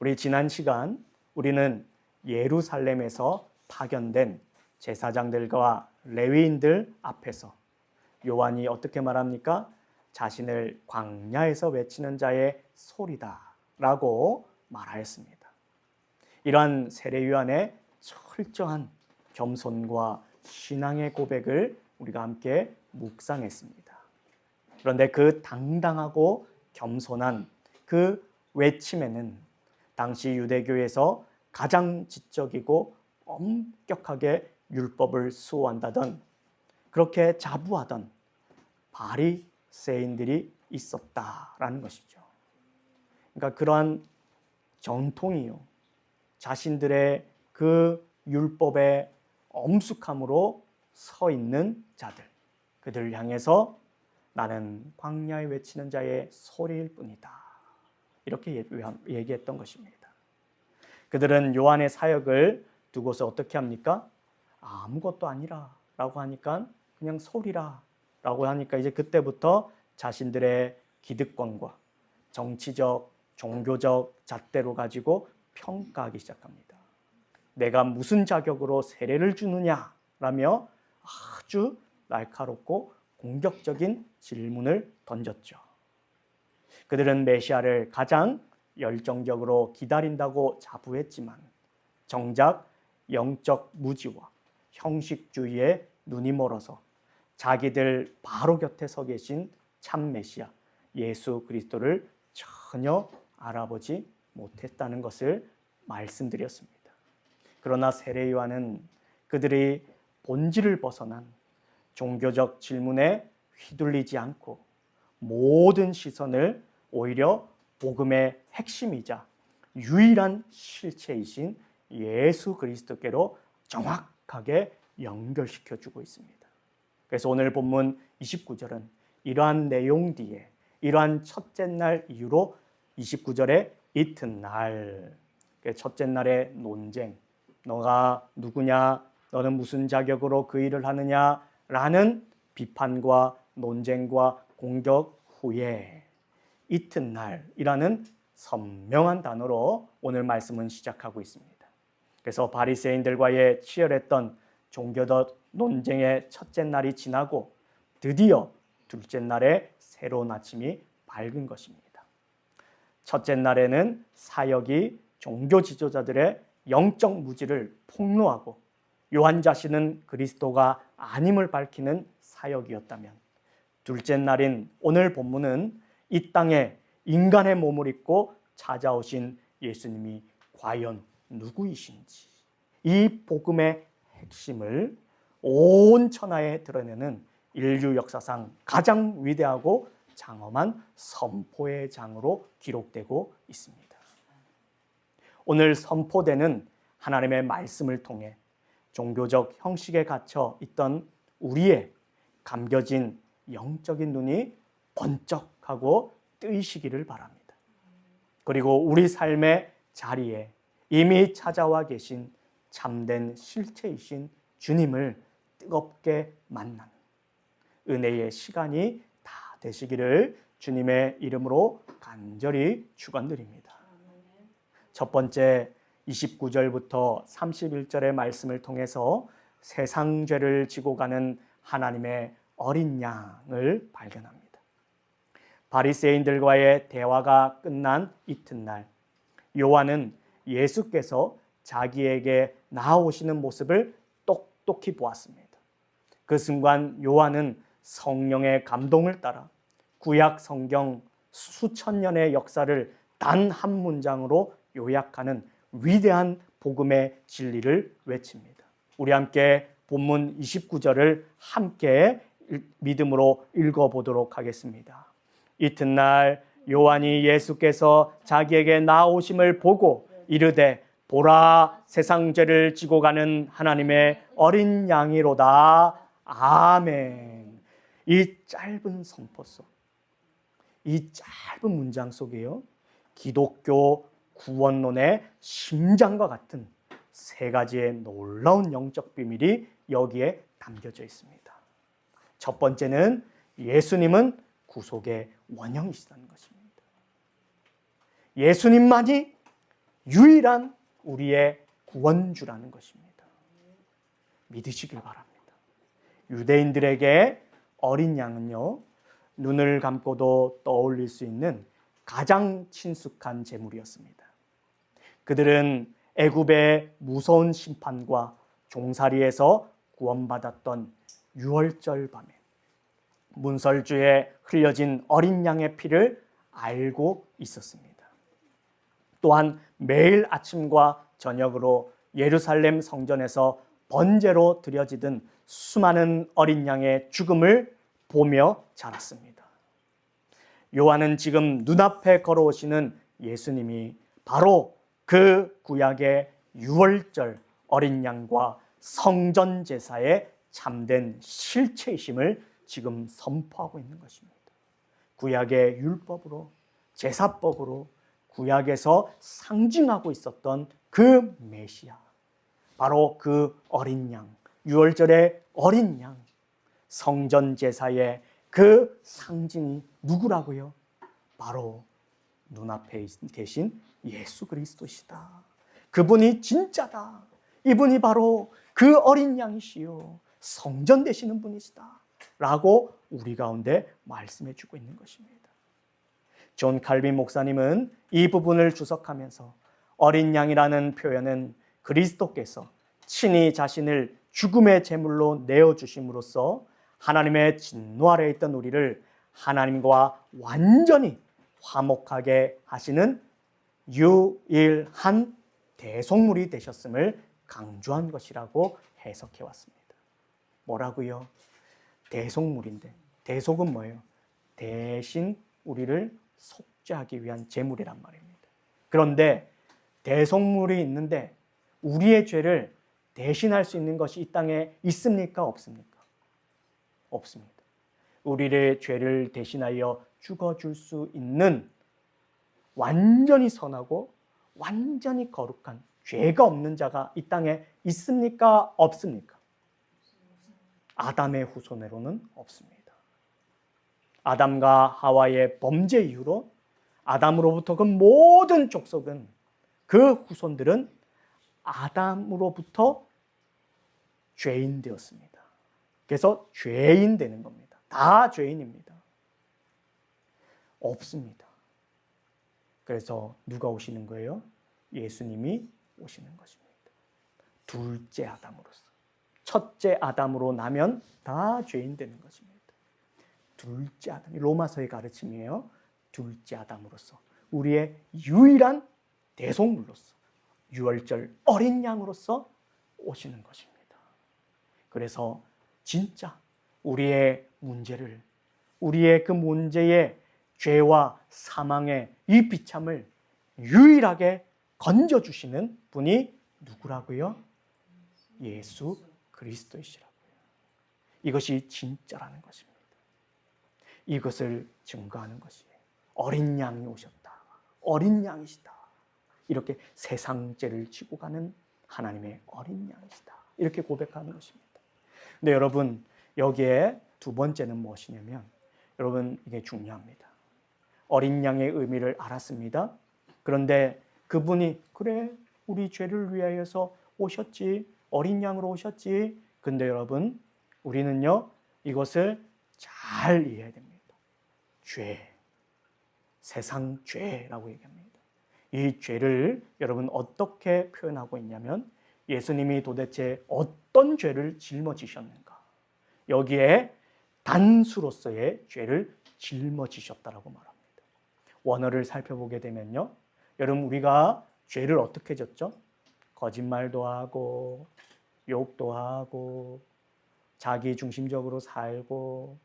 우리 지난 시간 우리는 예루살렘에서 파견된 제사장들과 레위인들 앞에서 요한이 어떻게 말합니까? 자신을 광야에서 외치는 자의 소리다 라고 말하였습니다. 이러한 세례 요한의 철저한 겸손과 신앙의 고백을 우리가 함께 묵상했습니다. 그런데 그 당당하고 겸손한 그 외침에는 당시 유대교에서 가장 지적이고 엄격하게 율법을 수호한다던, 그렇게 자부하던 바리새인들이 있었다라는 것이죠. 그러니까 그러한 전통이요, 자신들의 그 율법의 엄숙함으로 서 있는 자들, 그들을 향해서 나는 광야에 외치는 자의 소리일 뿐이다, 이렇게 얘기했던 것입니다. 그들은 요한의 사역을 두고서 어떻게 합니까? 아무것도 아니라 라고 하니까 그냥 소리라 라고 하니까 이제 그때부터 자신들의 기득권과 정치적, 종교적 잣대로 가지고 평가하기 시작합니다. 내가 무슨 자격으로 세례를 주느냐라며 아주 날카롭고 공격적인 질문을 던졌죠. 그들은 메시아를 가장 열정적으로 기다린다고 자부했지만 정작 영적 무지와 형식주의에 눈이 멀어서 자기들 바로 곁에 서 계신 참 메시아 예수 그리스도를 전혀 알아보지 못했다는 것을 말씀드렸습니다. 그러나 세례 요한은 그들이 본질을 벗어난 종교적 질문에 휘둘리지 않고 모든 시선을 오히려 복음의 핵심이자 유일한 실체이신 예수 그리스도께로 정확하게 연결시켜주고 있습니다. 그래서 오늘 본문 29절은 이러한 내용 뒤에 이러한 첫째 날 이후로 29절에 이튿날, 첫째 날의 논쟁, 너가 누구냐, 너는 무슨 자격으로 그 일을 하느냐 라는 비판과 논쟁과 공격 후에 이튿날이라는 선명한 단어로 오늘 말씀은 시작하고 있습니다. 그래서 바리새인들과의 치열했던 종교적 논쟁의 첫째 날이 지나고 드디어 둘째 날에 새로운 아침이 밝은 것입니다. 첫째 날에는 사역이 종교 지도자들의 영적 무지를 폭로하고 요한 자신은 그리스도가 아님을 밝히는 사역이었다면, 둘째 날인 오늘 본문은 이 땅에 인간의 몸을 입고 찾아오신 예수님이 과연 누구이신지, 이 복음의 핵심을 온 천하에 드러내는 인류 역사상 가장 위대하고 장엄한 선포의 장으로 기록되고 있습니다. 오늘 선포되는 하나님의 말씀을 통해 종교적 형식에 갇혀 있던 우리의 감겨진 영적인 눈이 번쩍하고 뜨이시기를 바랍니다. 그리고 우리 삶의 자리에 이미 찾아와 계신 참된 실체이신 주님을 뜨겁게 만나는 은혜의 시간이 다 되시기를 주님의 이름으로 간절히 축원드립니다. 첫 번째 29절부터 31절의 말씀을 통해서 세상 죄를 지고 가는 하나님의 어린 양을 발견합니다. 바리새인들과의 대화가 끝난 이튿날, 요한은 예수께서 자기에게 나아오시는 모습을 똑똑히 보았습니다. 그 순간 요한은 성령의 감동을 따라 구약 성경 수천 년의 역사를 단 한 문장으로 요약하는 위대한 복음의 진리를 외칩니다. 우리 함께 본문 29절을 함께 믿음으로 읽어보도록 하겠습니다. 이튿날 요한이 예수께서 자기에게 나오심을 보고 이르되 보라, 세상 죄를 지고 가는 하나님의 어린 양이로다. 아멘. 이 짧은 선포 속, 이 짧은 문장 속에요, 기독교 구원론의 심장과 같은 세 가지의 놀라운 영적 비밀이 여기에 담겨져 있습니다. 첫 번째는 예수님은 구속의 원형이시다는 것입니다. 예수님만이 유일한 우리의 구원주라는 것입니다. 믿으시길 바랍니다. 유대인들에게 어린 양은요, 눈을 감고도 떠올릴 수 있는 가장 친숙한 제물이었습니다. 그들은 애굽의 무서운 심판과 종살이에서 구원받았던 유월절 밤에 문설주에 흘려진 어린 양의 피를 알고 있었습니다. 또한 매일 아침과 저녁으로 예루살렘 성전에서 번제로 드려지던 수많은 어린 양의 죽음을 보며 자랐습니다. 요한은 지금 눈앞에 걸어오시는 예수님이 바로 그 구약의 유월절 어린 양과 성전 제사의 참된 실체이심을 지금 선포하고 있는 것입니다. 구약의 율법으로, 제사법으로 구약에서 상징하고 있었던 그 메시아, 바로 그 어린 양, 유월절의 어린 양, 성전 제사의 그 상징이 누구라고요? 바로 눈앞에 계신 예수 그리스도시다. 그분이 진짜다. 이분이 바로 그 어린 양이시요, 성전 되시는 분이시다 라고 우리 가운데 말씀해 주고 있는 것입니다. 존 칼빈 목사님은 이 부분을 주석하면서 어린 양이라는 표현은 그리스도께서 친히 자신을 죽음의 제물로 내어주심으로써 하나님의 진노 아래에 있던 우리를 하나님과 완전히 화목하게 하시는 유일한 대속물이 되셨음을 강조한 것이라고 해석해 왔습니다. 뭐라고요? 대속물인데, 대속은 뭐예요? 대신 우리를 속죄하기 위한 제물이란 말입니다. 그런데 대속물이 있는데 우리의 죄를 대신할 수 있는 것이 이 땅에 있습니까? 없습니까? 없습니다. 우리의 죄를 대신하여 죽어줄 수 있는 완전히 선하고 완전히 거룩한 죄가 없는 자가 이 땅에 있습니까? 없습니까? 아담의 후손으로는 없습니다. 아담과 하와의 범죄 이후로 아담으로부터 그 모든 족속은, 그 후손들은 아담으로부터 죄인 되었습니다. 그래서 죄인 되는 겁니다. 다 죄인입니다. 없습니다. 그래서 누가 오시는 거예요? 예수님이 오시는 것입니다. 둘째 아담으로서. 첫째 아담으로 나면 다 죄인 되는 것입니다. 둘째 아담, 로마서의 가르침이에요. 둘째 아담으로서, 우리의 유일한 대속물로서, 유월절 어린 양으로서 오시는 것입니다. 그래서 진짜 우리의 문제를, 우리의 그 문제의 죄와 사망의 이 비참을 유일하게 건져주시는 분이 누구라고요? 예수 그리스도이시라고요. 이것이 진짜라는 것입니다. 이것을 증거하는 것이에요. 어린 양이 오셨다. 어린 양이시다. 이렇게 세상 죄를 지고 가는 하나님의 어린 양이시다. 이렇게 고백하는 것입니다. 근데 여러분, 여기에 두 번째는 무엇이냐면, 여러분 이게 중요합니다. 어린 양의 의미를 알았습니다. 그런데 그분이 그래 우리 죄를 위하여서 오셨지, 어린 양으로 오셨지. 근데 여러분, 우리는요 이것을 잘 이해해야 됩니다. 죄, 세상 죄라고 얘기합니다. 이 죄를 여러분 어떻게 표현하고 있냐면, 예수님이 도대체 어떤 죄를 짊어지셨는가, 여기에 단수로서의 죄를 짊어지셨다라고 말합니다. 원어를 살펴보게 되면요, 여러분 우리가 죄를 어떻게 졌죠? 거짓말도 하고, 욕도 하고, 자기 중심적으로 살고,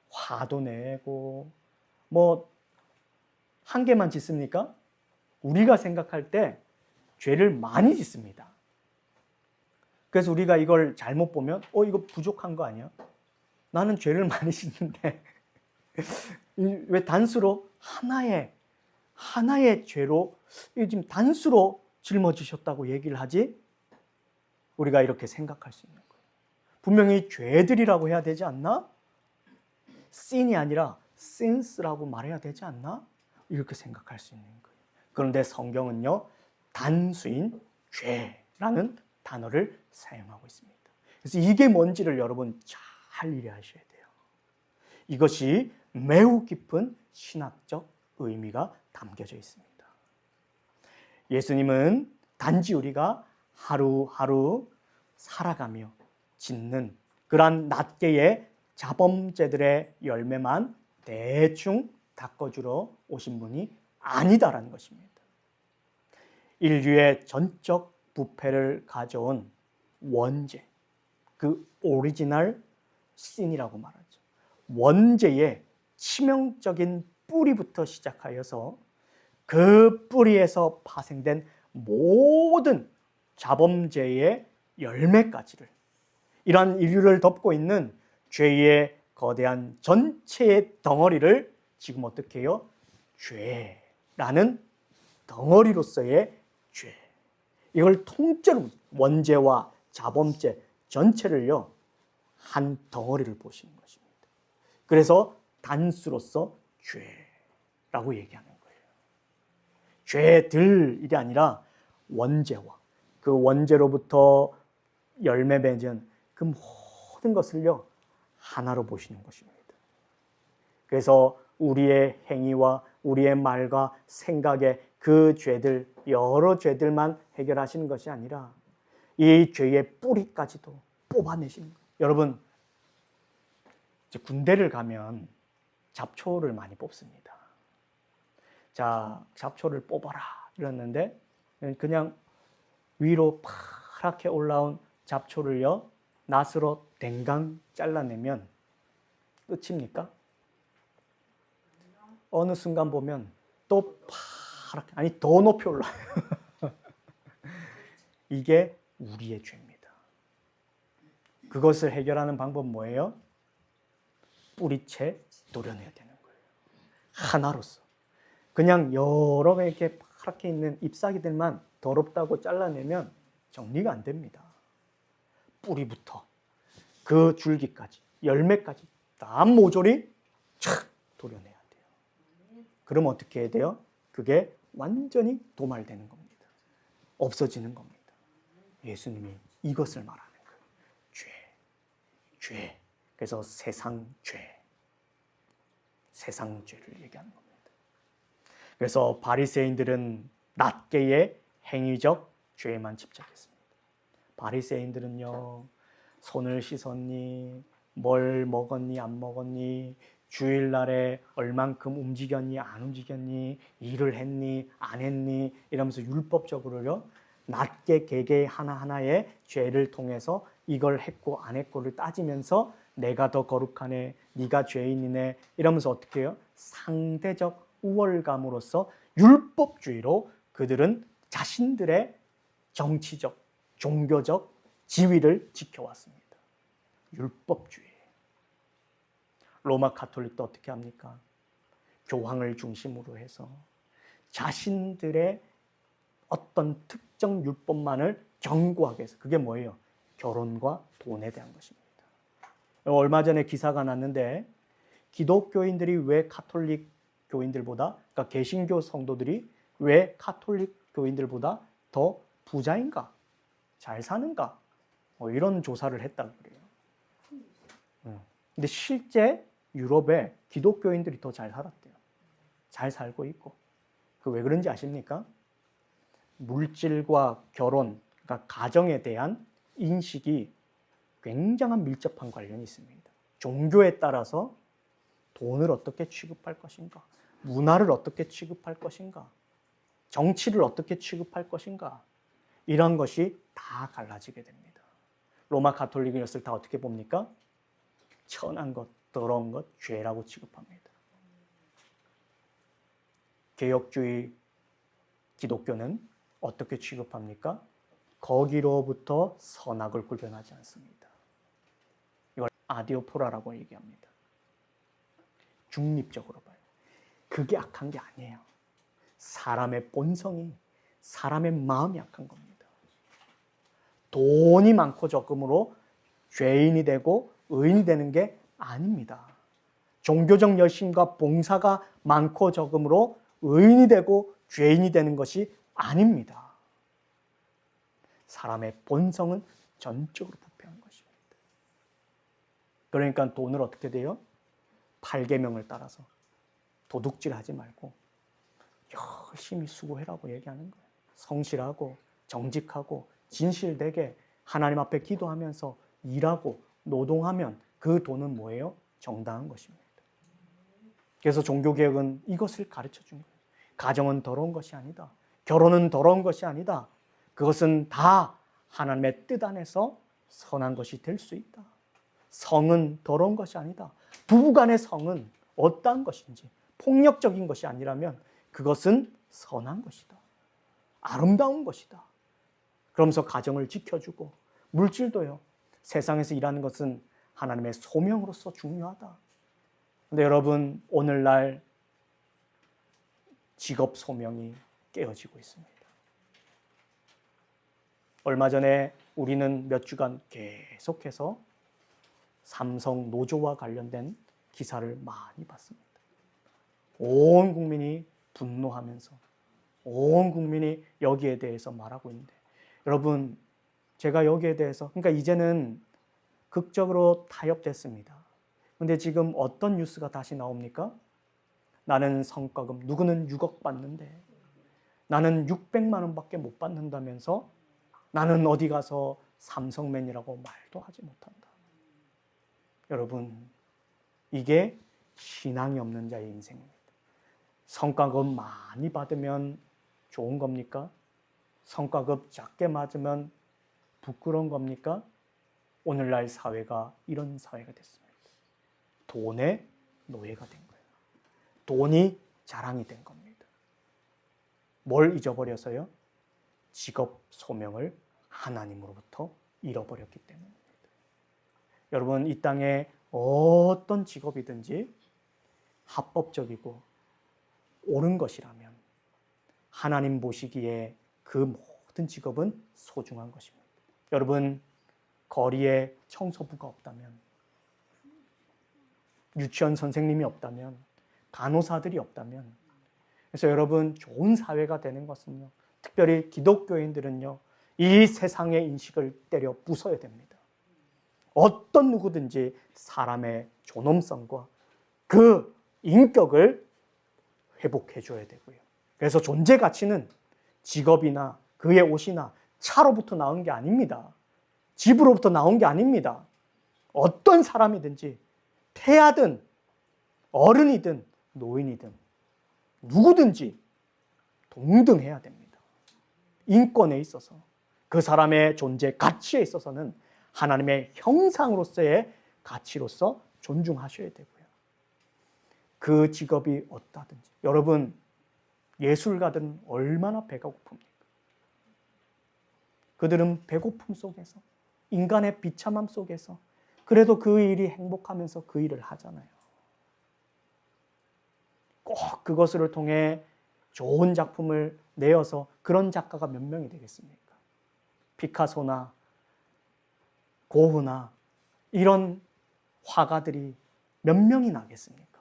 화도 내고, 뭐 한 개만 짓습니까? 우리가 생각할 때 죄를 많이 짓습니다. 그래서 우리가 이걸 잘못 보면 이거 부족한 거 아니야? 나는 죄를 많이 짓는데 왜 단수로 하나의 죄로 지금 단수로 짊어지셨다고 얘기를 하지? 우리가 이렇게 생각할 수 있는 거예요. 분명히 죄들이라고 해야 되지 않나? sin이 아니라 sins라고 말해야 되지 않나? 이렇게 생각할 수 있는 거예요. 그런데 성경은요, 단수인 죄라는 단어를 사용하고 있습니다. 그래서 이게 뭔지를 여러분 잘 이해하셔야 돼요. 이것이 매우 깊은 신학적 의미가 담겨져 있습니다. 예수님은 단지 우리가 하루하루 살아가며 짓는 그러한 낱개의 자범죄들의 열매만 대충 닦아주러 오신 분이 아니다라는 것입니다. 인류의 전적 부패를 가져온 원죄, 그 오리지널 신이라고 말하죠. 원죄의 치명적인 뿌리부터 시작하여서 그 뿌리에서 파생된 모든 자범죄의 열매까지를, 이러한 인류를 덮고 있는 죄의 거대한 전체의 덩어리를 지금 어떻게 해요? 죄라는 덩어리로서의 죄. 이걸 통째로 원죄와 자범죄 전체를요, 한 덩어리를 보시는 것입니다. 그래서 단수로서 죄라고 얘기하는 거예요. 죄들이 아니라 원죄와 그 원죄로부터 열매 맺은 그 모든 것을요, 하나로 보시는 것입니다. 그래서 우리의 행위와 우리의 말과 생각의 그 죄들, 여러 죄들만 해결하시는 것이 아니라 이 죄의 뿌리까지도 뽑아내시는 거예요. 여러분, 이제 군대를 가면 잡초를 많이 뽑습니다. 자, 잡초를 뽑아라 이랬는데 그냥 위로 파랗게 올라온 잡초를요, 낫으로 댕강 잘라내면 끝입니까? 어느 순간 보면 또 파랗게, 아니 더 높이 올라요. 이게 우리의 죄입니다. 그것을 해결하는 방법은 뭐예요? 뿌리채 도려내야 되는 거예요. 하나로서. 그냥 여러 개 이렇게 파랗게 있는 잎사귀들만 더럽다고 잘라내면 정리가 안 됩니다. 뿌리부터 그 줄기까지, 열매까지 다 모조리 착 도려내야 돼요. 그럼 어떻게 해야 돼요? 그게 완전히 도말되는 겁니다. 없어지는 겁니다. 예수님이 이것을 말하는 거예요. 죄. 그래서 세상 죄를 얘기하는 겁니다. 그래서 바리새인들은 낱개의 행위적 죄에만 집착했습니다. 바리새인들은요, 손을 씻었니, 뭘 먹었니, 안 먹었니, 주일날에 얼만큼 움직였니, 안 움직였니, 일을 했니, 안 했니, 이러면서 율법적으로요, 낱개 개개 하나하나의 죄를 통해서 이걸 했고 안 했고를 따지면서 내가 더 거룩하네, 네가 죄인이네, 이러면서 어떻게 해요? 상대적 우월감으로써 율법주의로 그들은 자신들의 정치적, 종교적 지위를 지켜왔습니다. 율법주의. 로마 가톨릭도 어떻게 합니까? 교황을 중심으로 해서 자신들의 어떤 특정 율법만을 견고하게 해서, 그게 뭐예요? 결혼과 돈에 대한 것입니다. 얼마 전에 기사가 났는데 기독교인들이 왜 가톨릭 교인들보다, 그러니까 개신교 성도들이 왜 가톨릭 교인들보다 더 부자인가? 잘 사는가? 이런 조사를 했다고 그래요. 근데 실제 유럽에 기독교인들이 더 잘 살았대요. 잘 살고 있고. 그 왜 그런지 아십니까? 물질과 결혼, 그러니까 가정에 대한 인식이 굉장한 밀접한 관련이 있습니다. 종교에 따라서 돈을 어떻게 취급할 것인가, 문화를 어떻게 취급할 것인가, 정치를 어떻게 취급할 것인가, 이런 것이 다 갈라지게 됩니다. 로마 가톨릭이었을 때 어떻게 봅니까? 천한 것, 더러운 것, 죄라고 취급합니다. 개혁주의 기독교는 어떻게 취급합니까? 거기로부터 선악을 구별하지 않습니다. 이걸 아디오포라라고 얘기합니다. 중립적으로 봐요. 그게 악한 게 아니에요. 사람의 본성이, 사람의 마음이 악한 겁니다. 돈이 많고 적음으로 죄인이 되고 의인이 되는 게 아닙니다. 종교적 열심과 봉사가 많고 적음으로 의인이 되고 죄인이 되는 것이 아닙니다. 사람의 본성은 전적으로 부패한 것입니다. 그러니까 돈을 어떻게 돼요? 8계명을 따라서 도둑질하지 말고 열심히 수고해라고 얘기하는 거예요. 성실하고 정직하고 진실되게 하나님 앞에 기도하면서 일하고 노동하면 그 돈은 뭐예요? 정당한 것입니다. 그래서 종교개혁은 이것을 가르쳐 준 거예요. 가정은 더러운 것이 아니다. 결혼은 더러운 것이 아니다. 그것은 다 하나님의 뜻 안에서 선한 것이 될 수 있다. 성은 더러운 것이 아니다. 부부간의 성은 어떠한 것인지 폭력적인 것이 아니라면 그것은 선한 것이다. 아름다운 것이다. 그러면서 가정을 지켜주고 물질도요. 세상에서 일하는 것은 하나님의 소명으로서 중요하다. 근데 여러분 오늘날 직업 소명이 깨어지고 있습니다. 얼마 전에 우리는 몇 주간 계속해서 삼성 노조와 관련된 기사를 많이 봤습니다. 온 국민이 분노하면서 온 국민이 여기에 대해서 말하고 있는데 여러분 제가 여기에 대해서 그러니까 이제는 극적으로 타협됐습니다. 근데 지금 어떤 뉴스가 다시 나옵니까? 나는 성과금 누구는 6억 받는데 나는 600만 원밖에 못 받는다면서 나는 어디 가서 삼성맨이라고 말도 하지 못한다. 여러분 이게 신앙이 없는 자의 인생입니다. 성과금 많이 받으면 좋은 겁니까? 성과금 작게 맞으면 부끄러운 겁니까? 오늘날 사회가 이런 사회가 됐습니다. 돈의 노예가 된 거예요. 돈이 자랑이 된 겁니다. 뭘 잊어버려서요? 직업 소명을 하나님으로부터 잃어버렸기 때문입니다. 여러분 이 땅에 어떤 직업이든지 합법적이고 옳은 것이라면 하나님 보시기에 그 모든 직업은 소중한 것입니다. 여러분 거리에 청소부가 없다면 유치원 선생님이 없다면 간호사들이 없다면 그래서 여러분 좋은 사회가 되는 것은요. 특별히 기독교인들은요. 이 세상의 인식을 때려 부숴야 됩니다. 어떤 누구든지 사람의 존엄성과 그 인격을 회복해 줘야 되고요. 그래서 존재 가치는 직업이나 그의 옷이나 차로부터 나온 게 아닙니다. 집으로부터 나온 게 아닙니다. 어떤 사람이든지 태아든 어른이든 노인이든 누구든지 동등해야 됩니다. 인권에 있어서 그 사람의 존재 가치에 있어서는 하나님의 형상으로서의 가치로서 존중하셔야 되고요. 그 직업이 어떠하든지 여러분 예술가들은 얼마나 배가 고픕니까? 그들은 배고픔 속에서 인간의 비참함 속에서 그래도 그 일이 행복하면서 그 일을 하잖아요. 꼭 그것을 통해 좋은 작품을 내어서 그런 작가가 몇 명이 되겠습니까? 피카소나 고흐나 이런 화가들이 몇 명이 나겠습니까?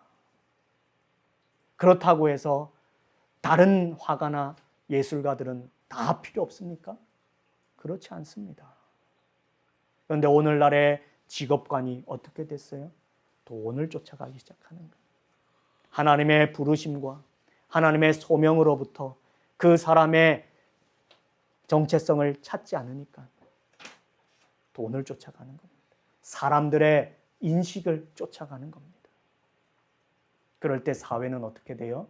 그렇다고 해서 다른 화가나 예술가들은 다 필요 없습니까? 그렇지 않습니다. 그런데 오늘날의 직업관이 어떻게 됐어요? 돈을 쫓아가기 시작하는 거예요. 하나님의 부르심과 하나님의 소명으로부터 그 사람의 정체성을 찾지 않으니까 돈을 쫓아가는 겁니다. 사람들의 인식을 쫓아가는 겁니다. 그럴 때 사회는 어떻게 돼요?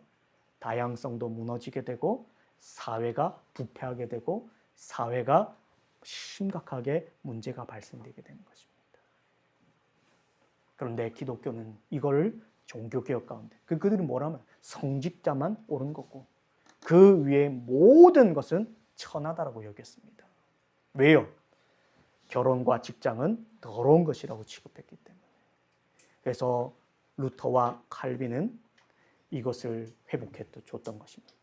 다양성도 무너지게 되고 사회가 부패하게 되고 사회가 심각하게 문제가 발생되게 되는 것입니다. 그런데 기독교는 이걸 종교개혁 가운데 그들이 뭐라면 성직자만 옳은 거고 그 위에 모든 것은 천하다라고 여겼습니다. 왜요? 결혼과 직장은 더러운 것이라고 취급했기 때문에. 그래서 루터와 칼빈은 이것을 회복해 줬던 것입니다.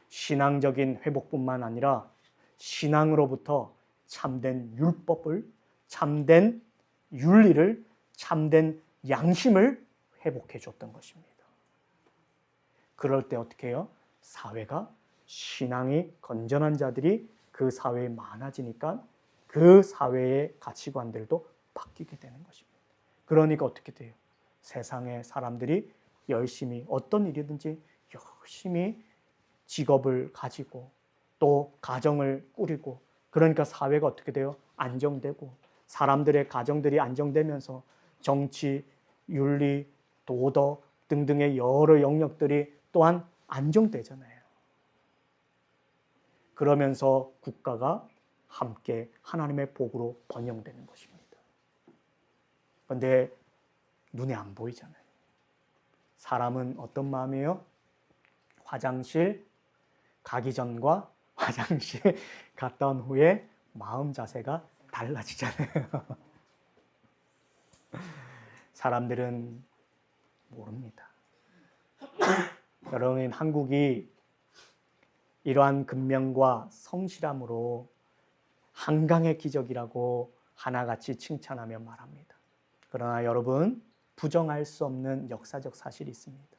신앙적인 회복뿐만 아니라 신앙으로부터 참된 율법을, 참된 윤리를, 참된 양심을 회복해 줬던 것입니다. 그럴 때 어떻게 해요? 사회가 신앙이 건전한 자들이 그 사회에 많아지니까 그 사회의 가치관들도 바뀌게 되는 것입니다. 그러니까 어떻게 돼요? 세상의 사람들이 열심히 어떤 일이든지 열심히 직업을 가지고 또 가정을 꾸리고, 그러니까 사회가 어떻게 돼요? 안정되고 사람들의 가정들이 안정되면서 정치, 윤리, 도덕 등등의 여러 영역들이 또한 안정되잖아요. 그러면서 국가가 함께 하나님의 복으로 번영되는 것입니다. 그런데 눈에 안 보이잖아요. 사람은 어떤 마음이에요? 화장실 가기 전과 화장실 갔다 온 후에 마음 자세가 달라지잖아요. 사람들은 모릅니다. 여러분, 한국이 이러한 근면과 성실함으로 한강의 기적이라고 하나같이 칭찬하며 말합니다. 그러나 여러분, 부정할 수 없는 역사적 사실이 있습니다.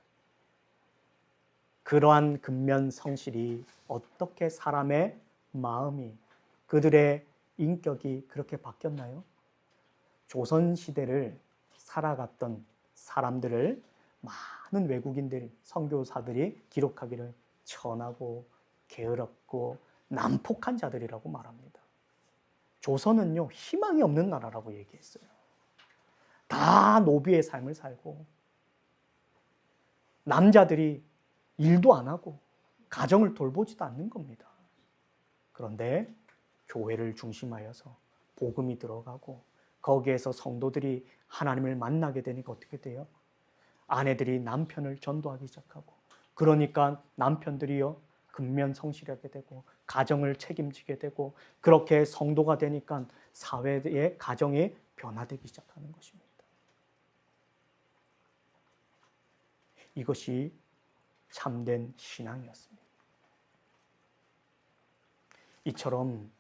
그러한 근면 성실이 어떻게 사람의 마음이, 그들의 인격이 그렇게 바뀌었나요? 조선시대를 살아갔던 사람들을 많은 외국인들, 선교사들이 기록하기를 천하고 게으럽고 난폭한 자들이라고 말합니다. 조선은요, 희망이 없는 나라라고 얘기했어요. 다 노비의 삶을 살고 남자들이 일도 안 하고 가정을 돌보지도 않는 겁니다. 그런데 교회를 중심하여서 복음이 들어가고 거기에서 성도들이 하나님을 만나게 되니까 어떻게 돼요? 아내들이 남편을 전도하기 시작하고, 그러니까 남편들이요 근면 성실하게 되고 가정을 책임지게 되고, 그렇게 성도가 되니까 사회의 가정이 변화되기 시작하는 것입니다. 이것이 참된 신앙이었습니다. 이처럼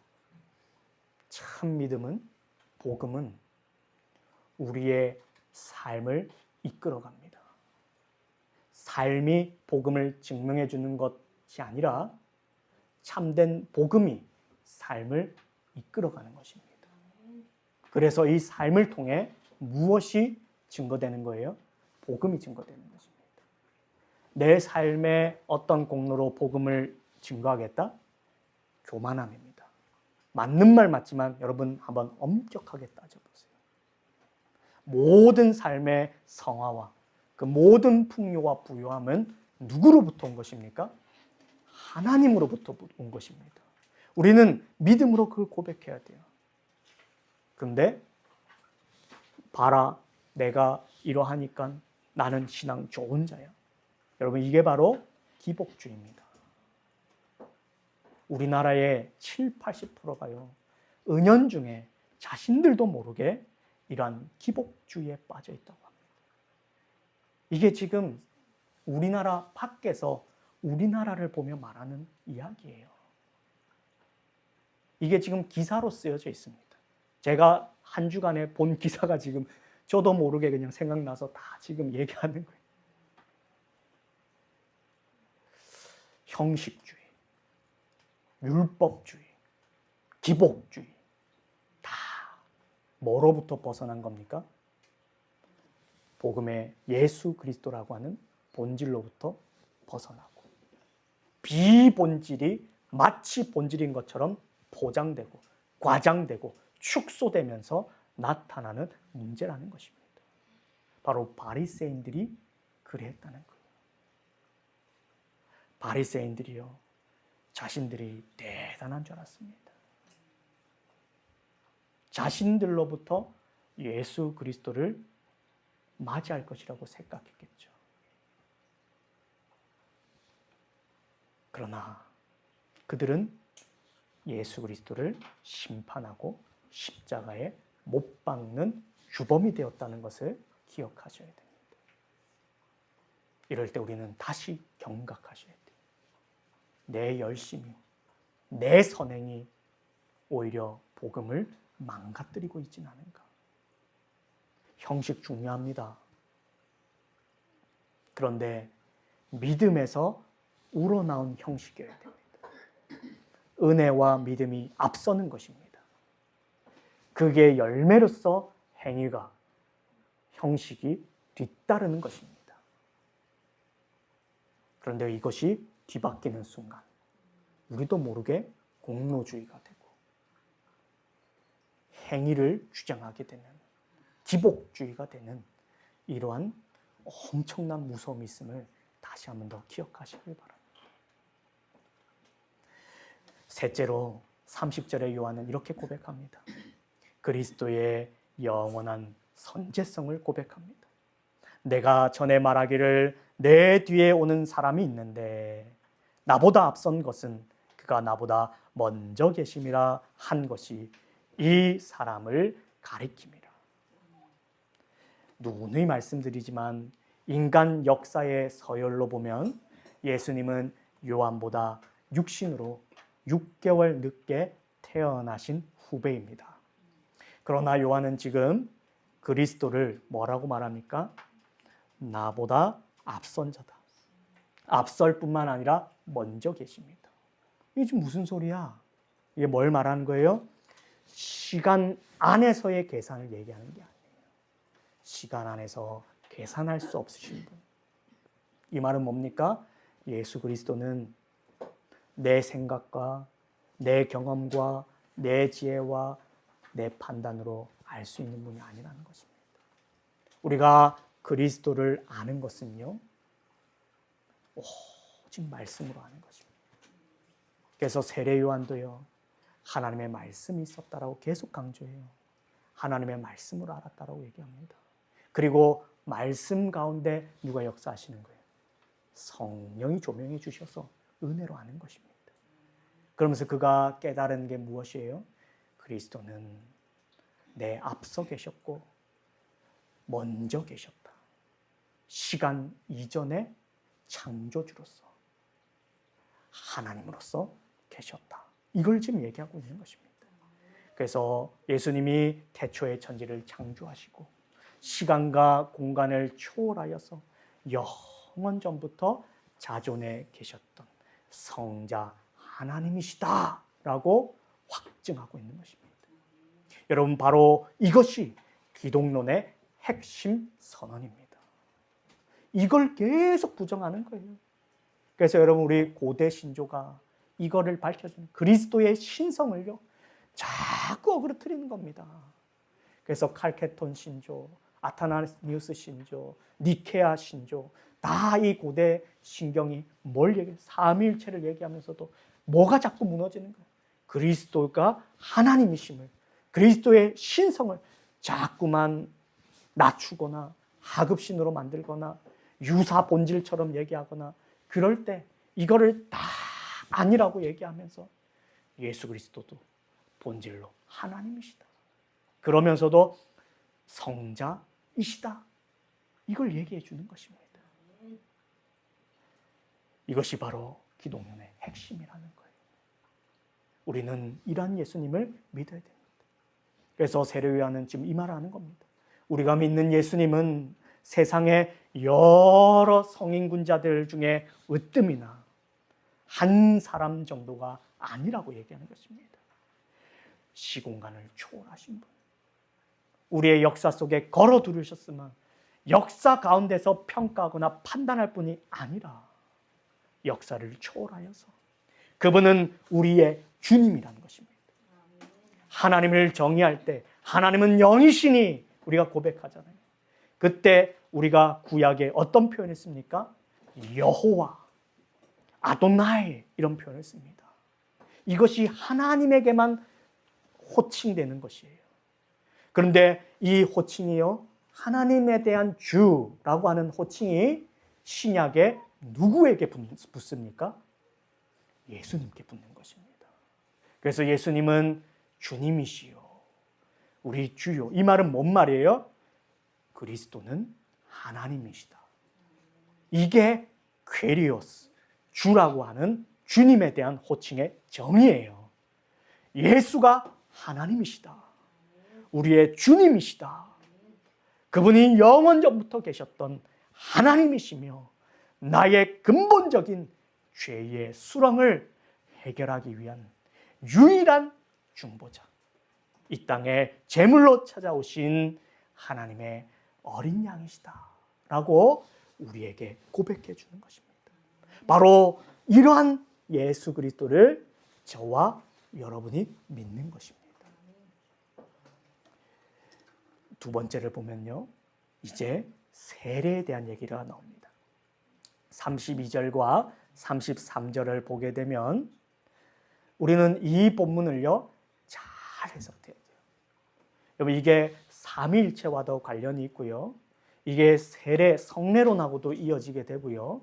참 믿음은, 복음은 우리의 삶을 이끌어갑니다. 삶이 복음을 증명해 주는 것이 아니라 참된 복음이 삶을 이끌어가는 것입니다. 그래서 이 삶을 통해 무엇이 증거되는 거예요? 복음이 증거되는 것입니다. 내 삶의 어떤 공로로 복음을 증거하겠다? 교만함입니다. 맞는 말 맞지만 여러분 한번 엄격하게 따져보세요. 모든 삶의 성화와 그 모든 풍요와 부요함은 누구로부터 온 것입니까? 하나님으로부터 온 것입니다. 우리는 믿음으로 그걸 고백해야 돼요. 그런데 봐라, 내가 이러하니까 나는 신앙 좋은 자야. 여러분, 이게 바로 기복주의입니다. 우리나라의 70~80%가요 은연중에 자신들도 모르게 이러한 기복주의에 빠져 있다고 합니다. 이게 지금 우리나라 밖에서 우리나라를 보며 말하는 이야기예요. 이게 지금 기사로 쓰여져 있습니다. 제가 한 주간에 본 기사가 지금 저도 모르게 그냥 생각나서 다 지금 얘기하는 거예요. 형식주의, 율법주의, 기복주의, 다 뭐로부터 벗어난 겁니까? 복음의 예수 그리스도라고 하는 본질로부터 벗어나고, 비본질이 마치 본질인 것처럼 포장되고 과장되고 축소되면서 나타나는 문제라는 것입니다. 바로 바리새인들이 그랬다는 거예요. 바리새인들이요, 자신들이 대단한 줄 알았습니다. 자신들로부터 예수 그리스도를 맞이할 것이라고 생각했겠죠. 그러나 그들은 예수 그리스도를 심판하고 십자가에 못 박는 주범이 되었다는 것을 기억하셔야 됩니다. 이럴 때 우리는 다시 경각하셔야 돼요. 내 열심이, 내 선행이 오히려 복음을 망가뜨리고 있지는 않은가. 형식 중요합니다. 그런데 믿음에서 우러나온 형식이어야 됩니다. 은혜와 믿음이 앞서는 것입니다. 그게 열매로서 행위가, 형식이 뒤따르는 것입니다. 그런데 이것이 뒤바뀌는 순간 우리도 모르게 공로주의가 되고 행위를 주장하게 되는, 기복주의가 되는 이러한 엄청난 무서움이 있음을 다시 한 번 더 기억하시길 바랍니다. 셋째로 30절의 요한은 이렇게 고백합니다. 그리스도의 영원한 선제성을 고백합니다. 내가 전에 말하기를 내 뒤에 오는 사람이 있는데 나보다 앞선 것은 그가 나보다 먼저 계심이라 한 것이 이 사람을 가리킵니다. 누누이 말씀드리지만 인간 역사의 서열로 보면 예수님은 요한보다 육신으로 6개월 늦게 태어나신 후배입니다. 그러나 요한은 지금 그리스도를 뭐라고 말합니까? 나보다 앞선 자다. 앞설 뿐만 아니라 먼저 계십니다. 이게 지금 무슨 소리야? 이게 뭘 말하는 거예요? 시간 안에서의 계산을 얘기하는 게 아니에요. 시간 안에서 계산할 수 없으신 분. 이 말은 뭡니까? 예수 그리스도는 내 생각과 내 경험과 내 지혜와 내 판단으로 알 수 있는 분이 아니라는 것입니다. 우리가 그리스도를 아는 것은요, 오직 말씀으로 아는 것입니다. 그래서 세례 요한도요, 하나님의 말씀이 있었다라고 계속 강조해요. 하나님의 말씀으로 알았다라고 얘기합니다. 그리고 말씀 가운데 누가 역사하시는 거예요? 성령이 조명해 주셔서 은혜로 아는 것입니다. 그러면서 그가 깨달은 게 무엇이에요? 그리스도는 내 앞서 계셨고 먼저 계셨다. 시간 이전에 창조주로서 하나님으로서 계셨다. 이걸 지금 얘기하고 있는 것입니다. 그래서 예수님이 태초에 천지를 창조하시고 시간과 공간을 초월하여서 영원 전부터 자존해 계셨던 성자 하나님이시다라고 확증하고 있는 것입니다. 여러분, 바로 이것이 기독론의 핵심 선언입니다. 이걸 계속 부정하는 거예요. 그래서 여러분, 우리 고대 신조가 이거를 밝혀준 그리스도의 신성을요, 자꾸 어그러뜨리는 겁니다. 그래서 칼케톤 신조, 아타나니우스 신조, 니케아 신조, 다 이 고대 신경이 뭘 얘기해요? 삼위일체를 얘기하면서도 뭐가 자꾸 무너지는 거예요? 그리스도가 하나님이심을, 그리스도의 신성을 자꾸만 낮추거나 하급신으로 만들거나 유사 본질처럼 얘기하거나, 그럴 때 이거를 다 아니라고 얘기하면서 예수 그리스도도 본질로 하나님이시다, 그러면서도 성자이시다, 이걸 얘기해 주는 것입니다. 이것이 바로 기독론의 핵심이라는 거예요. 우리는 이러한 예수님을 믿어야 됩니다. 그래서 세례요한은 지금 이 말을 하는 겁니다. 우리가 믿는 예수님은 세상의 여러 성인군자들 중에 으뜸이나 한 사람 정도가 아니라고 얘기하는 것입니다. 시공간을 초월하신 분, 우리의 역사 속에 걸어 들으셨으면 역사 가운데서 평가하거나 판단할 분이 아니라 역사를 초월하여서 그분은 우리의 주님이라는 것입니다. 하나님을 정의할 때 하나님은 영이시니 우리가 고백하잖아요. 그때 우리가 구약에 어떤 표현을 씁니까? 여호와, 아도나이, 이런 표현을 씁니다. 이것이 하나님에게만 호칭되는 것이에요. 그런데 이 호칭이요, 하나님에 대한 주라고 하는 호칭이 신약에 누구에게 붙습니까? 예수님께 붙는 것입니다. 그래서 예수님은 주님이시요, 우리 주요. 이 말은 뭔 말이에요? 그리스도는 하나님이시다. 이게 퀘리오스, 주라고 하는 주님에 대한 호칭의 정의예요. 예수가 하나님이시다, 우리의 주님이시다. 그분이 영원 전부터 계셨던 하나님이시며 나의 근본적인 죄의 수렁을 해결하기 위한 유일한 중보자, 이 땅에 제물로 찾아오신 하나님의 어린 양이시다 라고 우리에게 고백해 주는 것입니다. 바로 이러한 예수 그리스도를 저와 여러분이 믿는 것입니다. 두 번째를 보면요, 이제 세례에 대한 얘기가 나옵니다. 32절과 33절을 보게 되면 우리는 이 본문을요 잘 해석해야 돼요. 여러분, 이게 삼위일체와도 관련이 있고요, 이게 세례, 성례론하고도 이어지게 되고요.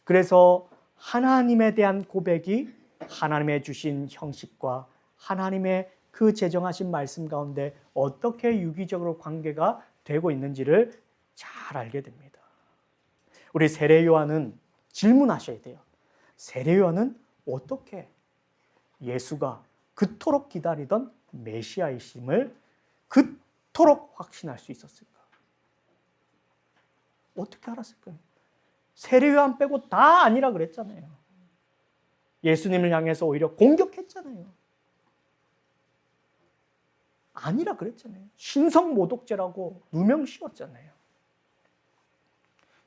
그래서 하나님에 대한 고백이 하나님의 주신 형식과 하나님의 그 제정하신 말씀 가운데 어떻게 유기적으로 관계가 되고 있는지를 잘 알게 됩니다. 우리 세례 요한은 질문하셔야 돼요. 세례 요한은 어떻게 예수가 그토록 기다리던 메시아이심을 그토록 확신할 수 있었을까? 어떻게 알았을까요? 세례 요한 빼고 다 아니라 그랬잖아요. 예수님을 향해서 오히려 공격했잖아요. 아니라 그랬잖아요. 신성모독죄라고 누명 씌웠잖아요.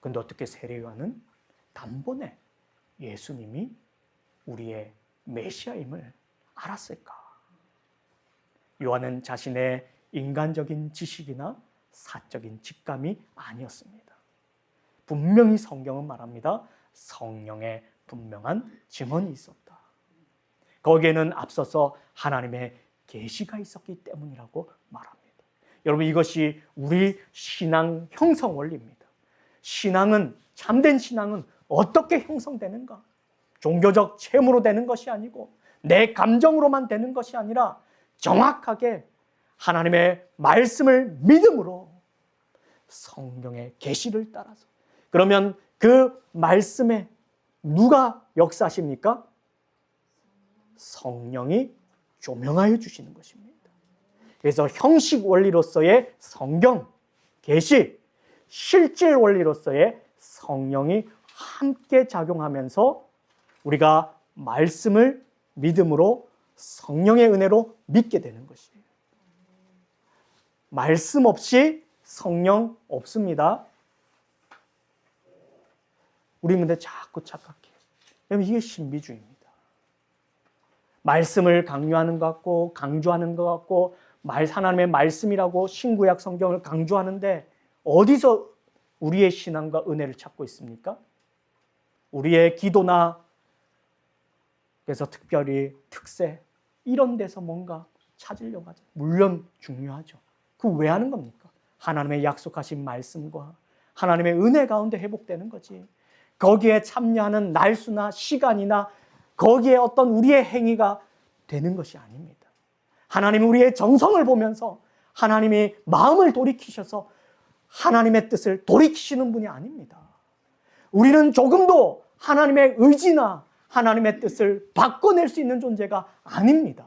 그런데 어떻게 세례 요한은 단번에 예수님이 우리의 메시아임을 알았을까? 요한은 자신의 인간적인 지식이나 사적인 직감이 아니었습니다. 분명히 성경은 말합니다. 성령의 분명한 증언이 있었다. 거기에는 앞서서 하나님의 계시가 있었기 때문이라고 말합니다. 여러분, 이것이 우리 신앙 형성 원리입니다. 신앙은, 참된 신앙은 어떻게 형성되는가? 종교적 체험으로 되는 것이 아니고 내 감정으로만 되는 것이 아니라 정확하게 하나님의 말씀을 믿음으로 성경의 계시를 따라서. 그러면 그 말씀에 누가 역사하십니까? 성령이 조명하여 주시는 것입니다. 그래서 형식 원리로서의 성경, 계시, 실질 원리로서의 성령이 함께 작용하면서 우리가 말씀을 믿음으로 성령의 은혜로 믿게 되는 것이에요. 말씀 없이 성령 없습니다. 우리 근데 자꾸 착각해요. 왜냐면 이게 신비주의입니다. 말씀을 강요하는 것 같고 강조하는 것 같고 하나님의 말씀이라고 신구약 성경을 강조하는데 어디서 우리의 신앙과 은혜를 찾고 있습니까? 우리의 기도나 그래서 특별히 특세 이런 데서 뭔가 찾으려고 하죠. 물론 중요하죠. 그 왜 하는 겁니까? 하나님의 약속하신 말씀과 하나님의 은혜 가운데 회복되는 거지. 거기에 참여하는 날수나 시간이나 거기에 어떤 우리의 행위가 되는 것이 아닙니다. 하나님이 우리의 정성을 보면서 하나님이 마음을 돌이키셔서 하나님의 뜻을 돌이키시는 분이 아닙니다. 우리는 조금도 하나님의 의지나 하나님의 뜻을 바꿔낼 수 있는 존재가 아닙니다.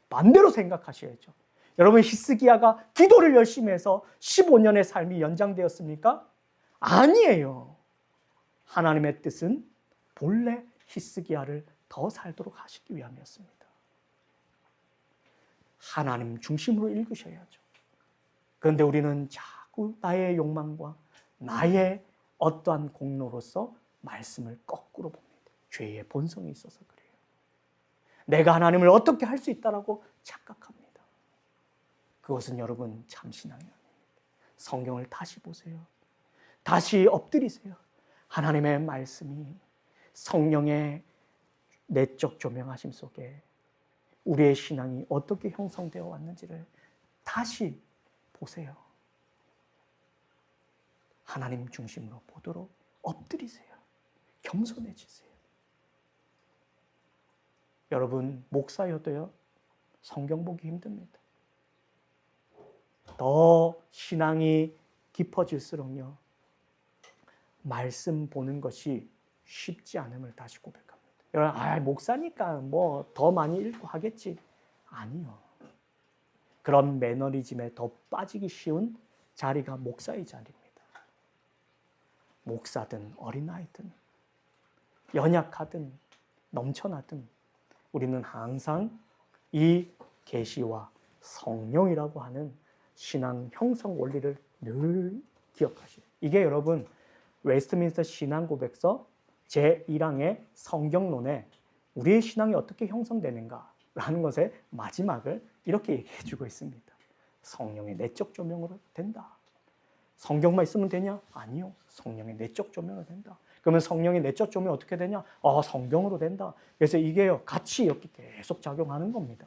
반대로 생각하셔야죠. 여러분, 히스기야가 기도를 열심히 해서 15년의 삶이 연장되었습니까? 아니에요. 하나님의 뜻은 본래 히스기야를 더 살도록 하시기 위함이었습니다. 하나님 중심으로 읽으셔야죠. 그런데 우리는 자꾸 나의 욕망과 나의 어떠한 공로로서 말씀을 거꾸로 봅니다. 죄의 본성이 있어서 그래요. 내가 하나님을 어떻게 할 수 있다라고 착각합니다. 그것은 여러분 참신앙이 아닙니다. 성경을 다시 보세요. 다시 엎드리세요. 하나님의 말씀이 성령의 내적 조명하심 속에 우리의 신앙이 어떻게 형성되어 왔는지를 다시 보세요. 하나님 중심으로 보도록 엎드리세요. 겸손해지세요. 여러분, 목사여도요, 성경 보기 힘듭니다. 더 신앙이 깊어질수록요, 말씀 보는 것이 쉽지 않음을 다시 고백합니다. 여러분, 목사니까 뭐 더 많이 읽고 하겠지. 아니요. 그런 매너리즘에 더 빠지기 쉬운 자리가 목사의 자리입니다. 목사든 어린아이든 연약하든 넘쳐나든 우리는 항상 이 계시와 성령이라고 하는 신앙 형성 원리를 늘 기억하시오. 이게 여러분 웨스트민스터 신앙고백서 제1항의 성경론에 우리의 신앙이 어떻게 형성되는가라는 것의 마지막을 이렇게 얘기해 주고 있습니다. 성령의 내적 조명으로 된다. 성경만 있으면 되냐? 아니요. 성령의 내적 조명으로 된다. 그러면 성령의 내적 조명이 어떻게 되냐? 성경으로 된다. 그래서 이게요, 같이 이렇게 계속 작용하는 겁니다.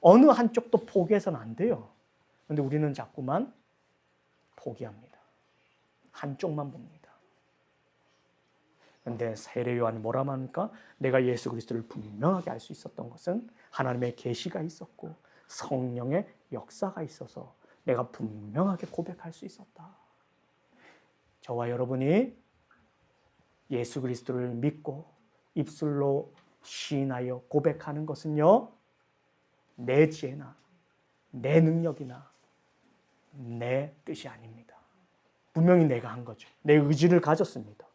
어느 한쪽도 포기해서는 안 돼요. 그런데 우리는 자꾸만 포기합니다. 한쪽만 봅니다. 그런데 세례 요한이 뭐라 합니까? 내가 예수 그리스도를 분명하게 알 수 있었던 것은 하나님의 계시가 있었고 성령의 역사가 있어서 내가 분명하게 고백할 수 있었다. 저와 여러분이 예수 그리스도를 믿고 입술로 시인하여 고백하는 것은요, 내 지혜나 내 능력이나 내 뜻이 아닙니다. 분명히 내가 한 거죠. 내 의지를 가졌습니다.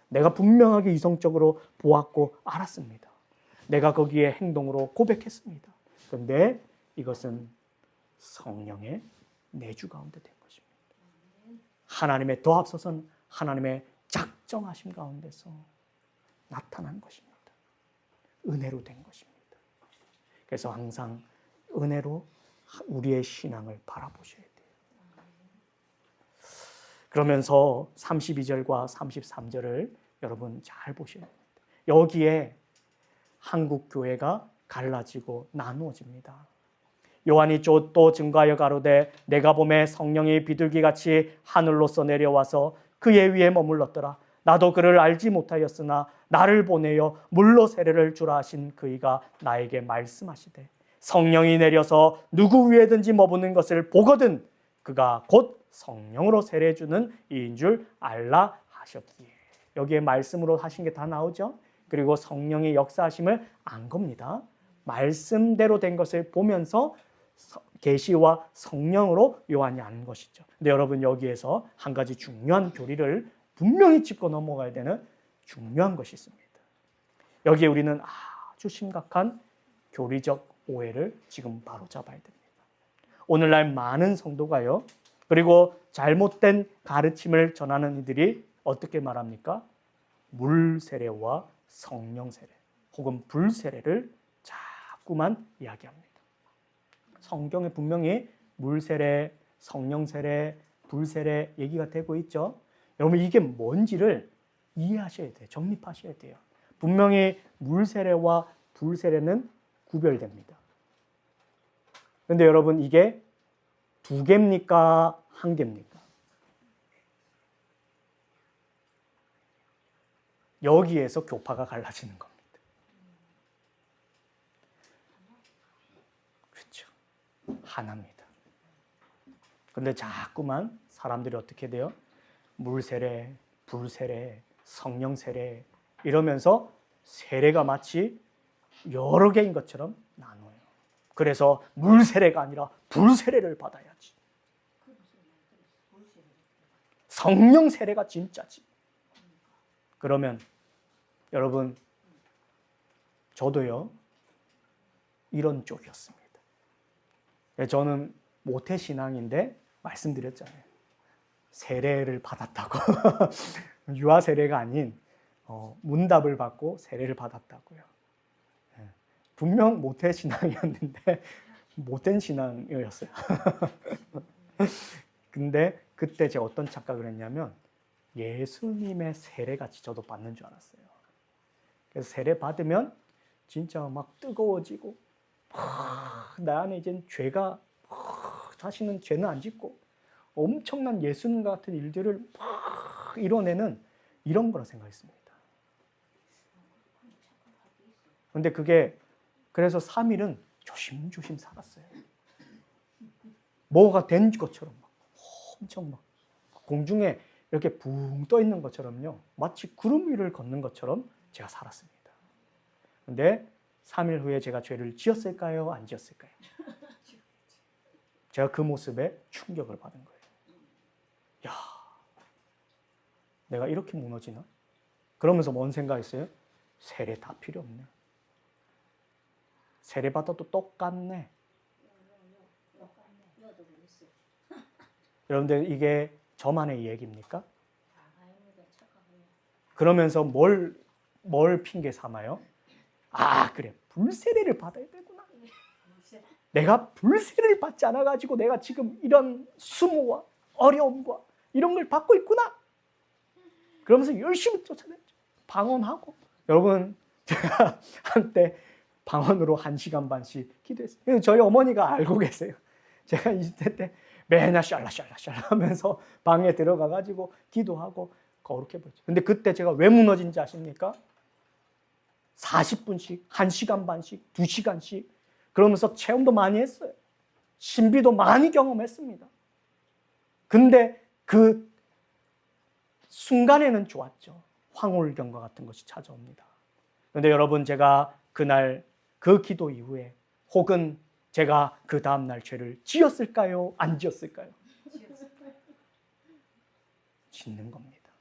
내가 분명하게 이성적으로 보았고 알았습니다. 내가 거기에 행동으로 고백했습니다. 그런데 이것은 성령의 내주 가운데 된 것입니다. 하나님의 더 앞서선 하나님의 작정하심 가운데서 나타난 것입니다. 은혜로 된 것입니다. 그래서 항상 은혜로 우리의 신앙을 바라보셔야 돼요. 그러면서 32절과 33절을 여러분 잘 보셔야 됩니다. 여기에 한국 교회가 갈라지고 나누어집니다. 요한이 또 증거하여 가로되 내가 보매 성령이 비둘기같이 하늘로서 내려와서 그의 위에 머물렀더라. 나도 그를 알지 못하였으나 나를 보내어 물로 세례를 주라 하신 그이가 나에게 말씀하시되 성령이 내려서 누구 위에든지 머무는 것을 보거든 그가 곧 성령으로 세례 주는 이인 줄 알라 하셨기에. 여기에 말씀으로 하신 게 다 나오죠. 그리고 성령의 역사하심을 안 겁니다. 말씀대로 된 것을 보면서 계시와 성령으로 요한이 안 것이죠. 근데 여러분 여기에서 한 가지 중요한 교리를 분명히 짚고 넘어가야 되는 중요한 것이 있습니다. 여기에 우리는 아주 심각한 교리적 오해를 지금 바로 잡아야 됩니다. 오늘날 많은 성도가요, 그리고 잘못된 가르침을 전하는 이들이 어떻게 말합니까? 물 세례와 성령 세례 혹은 불 세례를 자꾸만 이야기합니다. 성경에 분명히 물 세례, 성령 세례, 불 세례 얘기가 되고 있죠. 여러분 이게 뭔지를 이해하셔야 돼요. 정립하셔야 돼요. 분명히 물 세례와 불 세례는 구별됩니다. 그런데 여러분 이게 두 개입니까? 한 개입니까? 여기에서 교파가 갈라지는 겁니다. 그렇죠. 하나입니다. 그런데 자꾸만 사람들이 어떻게 돼요? 물 세례, 불 세례, 성령 세례 이러면서 세례가 마치 여러 개인 것처럼 나눠요. 그래서 물 세례가 아니라 불 세례를 받아야지. 성령 세례가 진짜지. 그러면 여러분 저도요 이런 쪽이었습니다. 저는 모태신앙인데 말씀드렸잖아요. 세례를 받았다고. 유아 세례가 아닌 문답을 받고 세례를 받았다고요. 분명 모태신앙이었는데 못된 신앙이었어요. 근데 그때 제가 어떤 착각을 했냐면 예수님의 세례같이 저도 받는 줄 알았어요. 그래서 세례 받으면 진짜 막 뜨거워지고 내 안에 이제 죄가 다시는 죄는 안 짓고 엄청난 예수님 같은 일들을 이뤄내는 이런 거라 생각했습니다. 그런데 그게 그래서 3일은 조심조심 살았어요. 뭐가 된 것처럼 막 엄청 막 공중에 이렇게 붕 떠 있는 것처럼요. 마치 구름 위를 걷는 것처럼 제가 살았습니다. 그런데 3일 후에 제가 죄를 지었을까요? 안 지었을까요? 제가 그 모습에 충격을 받은 거예요. 야, 내가 이렇게 무너지나? 그러면서 뭔 생각했어요? 세례 다 필요 없네. 세례 받아도 똑같네. 여러분들 이게 저만의 얘기입니까? 그러면서 뭘 핑계 삼아요? 아, 그래. 불세례를 받아야 되구나. 내가 불세례를 받지 않아가지고 내가 지금 이런 수모와 어려움과 이런 걸 받고 있구나. 그러면서 열심히 쫓아냈죠. 방언하고. 여러분, 제가 한때 방언으로 1시간 반씩 기도했어요. 저희 어머니가 알고 계세요. 제가 20대 때 맨날 샬라샬라샬라 하면서 방에 들어가가지고 기도하고 거룩해 보죠. 근데 그때 제가 왜 무너진지 아십니까? 40분씩, 1시간 반씩, 2시간씩 그러면서 체험도 많이 했어요. 신비도 많이 경험했습니다. 근데 그 순간에는 좋았죠. 황홀경과 같은 것이 찾아옵니다. 그런데 여러분, 제가 그날 그 기도 이후에 혹은 제가 그 다음날 죄를 지었을까요? 안 지었을까요? 짓는 겁니다.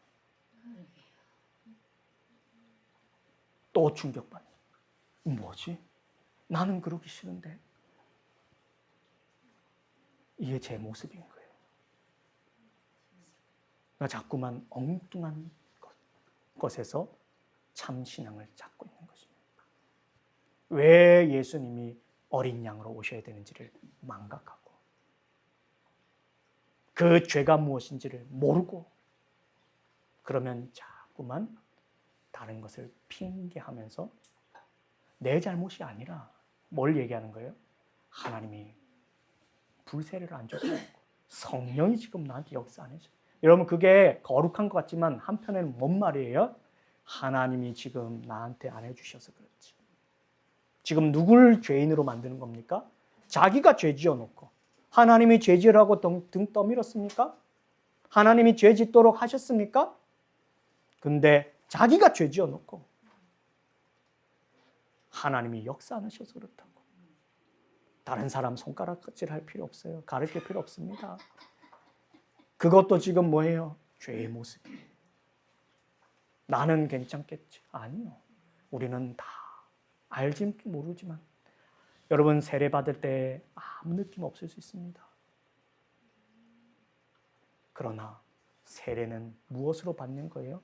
또 충격받는. 뭐지? 나는 그러기 싫은데. 이게 제 모습인 거예요. 나 자꾸만 엉뚱한 것에서 참 신앙을 찾고 있는 것입니다. 왜 예수님이 어린 양으로 오셔야 되는지를 망각하고 그 죄가 무엇인지를 모르고 그러면 자꾸만 다른 것을 핑계하면서 내 잘못이 아니라 뭘 얘기하는 거예요? 하나님이 불세례를 안 줬고 성령이 지금 나한테 역사 안 해줘. 여러분, 그게 거룩한 것 같지만 한편에는 뭔 말이에요? 하나님이 지금 나한테 안 해주셔서 그렇지. 지금 누굴 죄인으로 만드는 겁니까? 자기가 죄 지어놓고 하나님이 죄 지으라고 등 떠밀었습니까? 하나님이 죄 짓도록 하셨습니까? 근데 자기가 죄 지어놓고 하나님이 역사 안 하셔서 그렇다고. 다른 사람 손가락질할 필요 없어요. 가르칠 필요 없습니다. 그것도 지금 뭐예요? 죄의 모습이에요. 나는 괜찮겠지. 아니요. 우리는 다 알지 모르지만 여러분, 세례 받을 때 아무 느낌 없을 수 있습니다. 그러나 세례는 무엇으로 받는 거예요?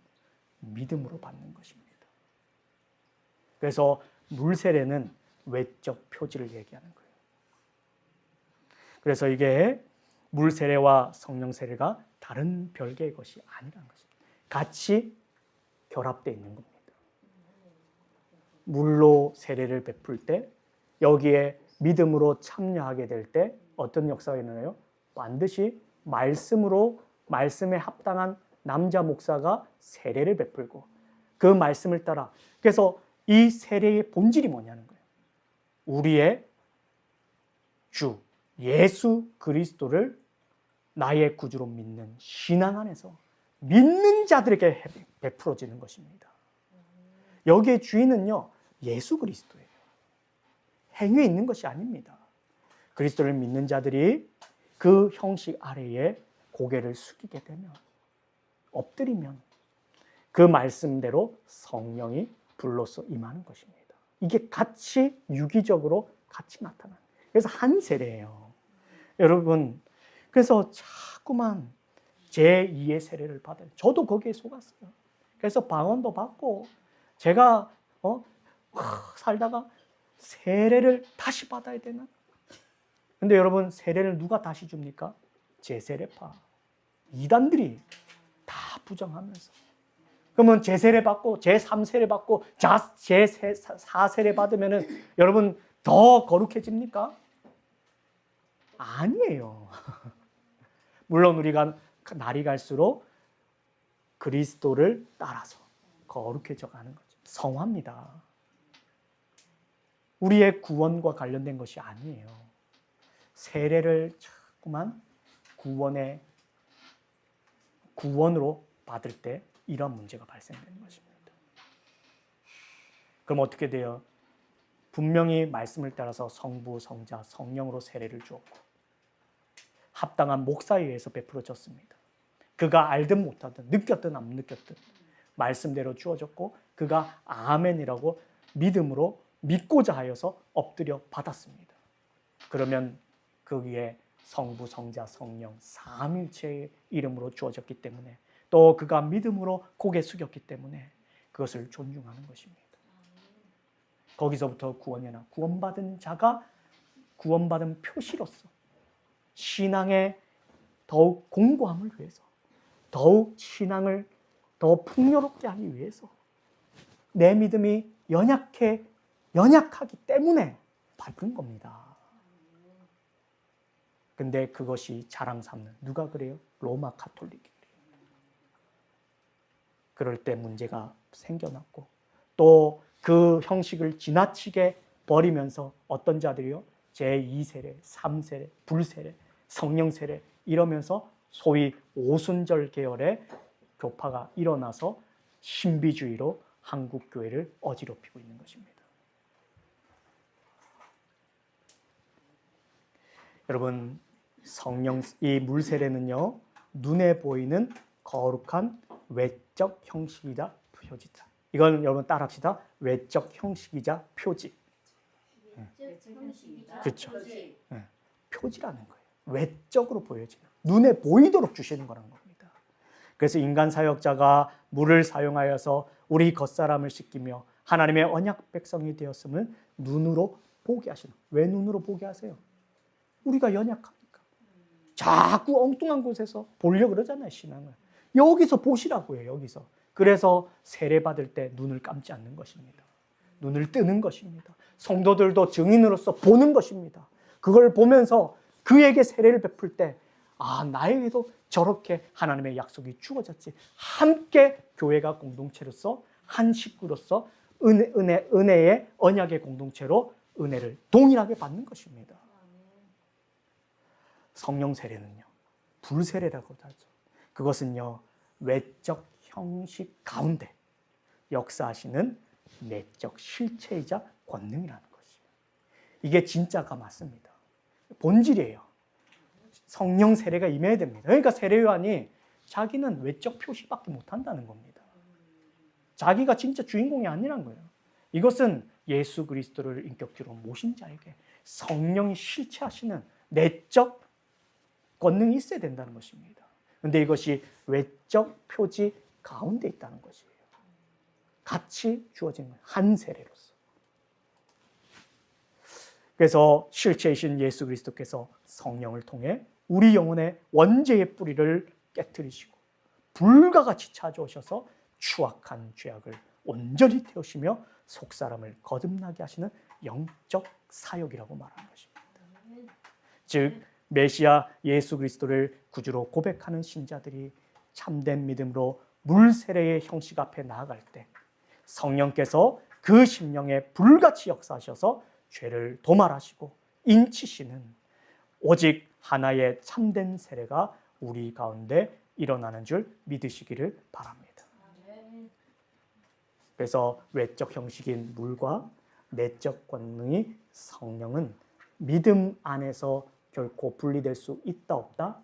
믿음으로 받는 것입니다. 그래서 물세례는 외적 표지를 얘기하는 거예요. 그래서 이게 물세례와 성령세례가 다른 별개의 것이 아니라는 것입니다. 같이 결합되어 있는 겁니다. 물로 세례를 베풀 때 여기에 믿음으로 참여하게 될 때 어떤 역사가 일어나요? 반드시 말씀에 합당한 남자 목사가 세례를 베풀고 그 말씀을 따라, 그래서 이 세례의 본질이 뭐냐는 거예요. 우리의 주 예수 그리스도를 나의 구주로 믿는 신앙 안에서 믿는 자들에게 베풀어지는 것입니다. 여기에 주인은요, 예수 그리스도예요. 행위에 있는 것이 아닙니다. 그리스도를 믿는 자들이 그 형식 아래에 고개를 숙이게 되면, 엎드리면 그 말씀대로 성령이 불로써 임하는 것입니다. 이게 같이 유기적으로 같이 나타나는, 그래서 한 세례예요. 여러분, 그래서 자꾸만 제2의 세례를 받아요. 저도 거기에 속았어요. 그래서 방언도 받고 제가 살다가 세례를 다시 받아야 되나? 근데 여러분, 세례를 누가 다시 줍니까? 제세례파 이단들이 다 부정하면서. 그러면 제세례 받고 제3세례 받고 제4세례 받으면은 여러분 더 거룩해집니까? 아니에요. 물론 우리가 날이 갈수록 그리스도를 따라서 거룩해져 가는 거죠. 성화입니다. 우리의 구원과 관련된 것이 아니에요. 세례를 자꾸만 구원으로 받을 때 이런 문제가 발생되는 것입니다. 그럼 어떻게 돼요? 분명히 말씀을 따라서 성부, 성자, 성령으로 세례를 주었고 합당한 목사에 의해서 베풀어졌습니다. 그가 알든 못하든 느꼈든 안 느꼈든 말씀대로 주어졌고 그가 아멘이라고 믿음으로 믿고자 하여서 엎드려 받았습니다. 그러면 그 위에 성부, 성자, 성령 삼위일체의 이름으로 주어졌기 때문에 또 그가 믿음으로 고개 숙였기 때문에 그것을 존중하는 것입니다. 거기서부터 구원이나 구원받은 자가 구원받은 표시로서 신앙의 더욱 공고함을 위해서 더욱 신앙을 더 풍요롭게 하기 위해서 내 믿음이 연약하기 때문에 밟은 겁니다. 근데 그것이 자랑 삼는 누가 그래요? 로마 가톨릭이 그래요. 그럴 때 문제가 생겨났고 또 그 형식을 지나치게 버리면서 어떤 자들이요? 제2세례, 3세례, 불세례, 성령세례 이러면서 소위 오순절 계열의 교파가 일어나서 신비주의로 한국 교회를 어지럽히고 있는 것입니다. 여러분, 이 물세례는요, 눈에 보이는 거룩한 외적 형식이자 표지다. 이건 여러분 따라합시다. 외적 형식이자 표지. 그렇죠. 표지라는 거예요. 외적으로 보여지는, 눈에 보이도록 주시는 거라는 겁니다. 그래서 인간 사역자가 물을 사용하여서 우리 겉사람을 씻기며 하나님의 언약 백성이 되었음을 눈으로 보게 하시는. 왜 눈으로 보게 하세요? 우리가 연약하니까. 자꾸 엉뚱한 곳에서 보려고 그러잖아요, 신앙을. 여기서 보시라고요, 여기서. 그래서 세례받을 때 눈을 감지 않는 것입니다. 눈을 뜨는 것입니다. 성도들도 증인으로서 보는 것입니다. 그걸 보면서 그에게 세례를 베풀 때 나에게도 저렇게 하나님의 약속이 주어졌지. 함께 교회가 공동체로서 한 식구로서 은혜의 언약의 공동체로 은혜를 동일하게 받는 것입니다. 성령 세례는요, 불세례라고도 하죠. 그것은요, 외적 형식 가운데 역사하시는 내적 실체이자 권능이라는 것이에요. 이게 진짜가 맞습니다. 본질이에요. 성령 세례가 임해야 됩니다. 그러니까 세례 요한이 자기는 외적 표시밖에 못한다는 겁니다. 자기가 진짜 주인공이 아니란 거예요. 이것은 예수 그리스도를 인격적으로 모신 자에게 성령이 실체하시는 내적 권능이 있어야 된다는 것입니다. 그런데 이것이 외적 표지 가운데 있다는 것이에요. 같이 주어진 거예요. 한 세례로서. 그래서 실체이신 예수 그리스도께서 성령을 통해 우리 영혼의 원죄의 뿌리를 깨뜨리시고 불과 같이 찾아오셔서 추악한 죄악을 온전히 태우시며 속사람을 거듭나게 하시는 영적 사역이라고 말하는 것입니다. 즉 메시아 예수 그리스도를 구주로 고백하는 신자들이 참된 믿음으로 물세례의 형식 앞에 나아갈 때 성령께서 그 심령에 불같이 역사하셔서 죄를 도말하시고 인치시는 오직 하나의 참된 세례가 우리 가운데 일어나는 줄 믿으시기를 바랍니다. 그래서 외적 형식인 물과 내적 권능이 성령은 믿음 안에서 결코 분리될 수 있다 없다?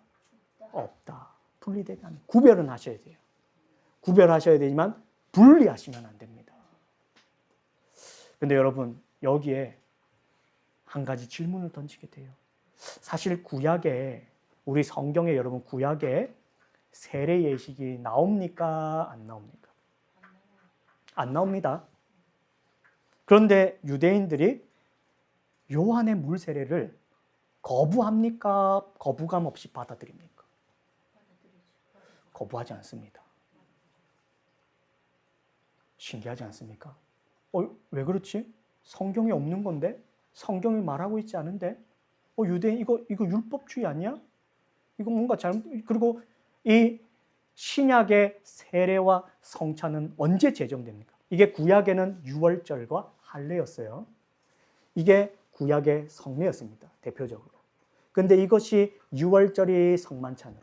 없다. 분리되지 않아요. 구별은 하셔야 돼요. 구별하셔야 되지만 분리하시면 안 됩니다. 그런데 여러분 여기에 한 가지 질문을 던지게 돼요. 사실 구약에 우리 성경에 여러분 구약에 세례 예식이 나옵니까? 안 나옵니까? 안 나옵니다. 그런데 유대인들이 요한의 물 세례를 거부합니까? 거부감 없이 받아들입니까? 거부하지 않습니다. 신기하지 않습니까? 왜 그렇지? 성경에 없는 건데? 성경이 말하고 있지 않은데? 유대인 이거 율법주의 아니야? 이거 뭔가 잘못. 그리고 이 신약의 세례와 성찬은 언제 제정됩니까? 이게 구약에는 유월절과 할례였어요. 이게 구약의 성례였습니다. 대표적으로. 근데 이것이 유월절이 성만찬으로,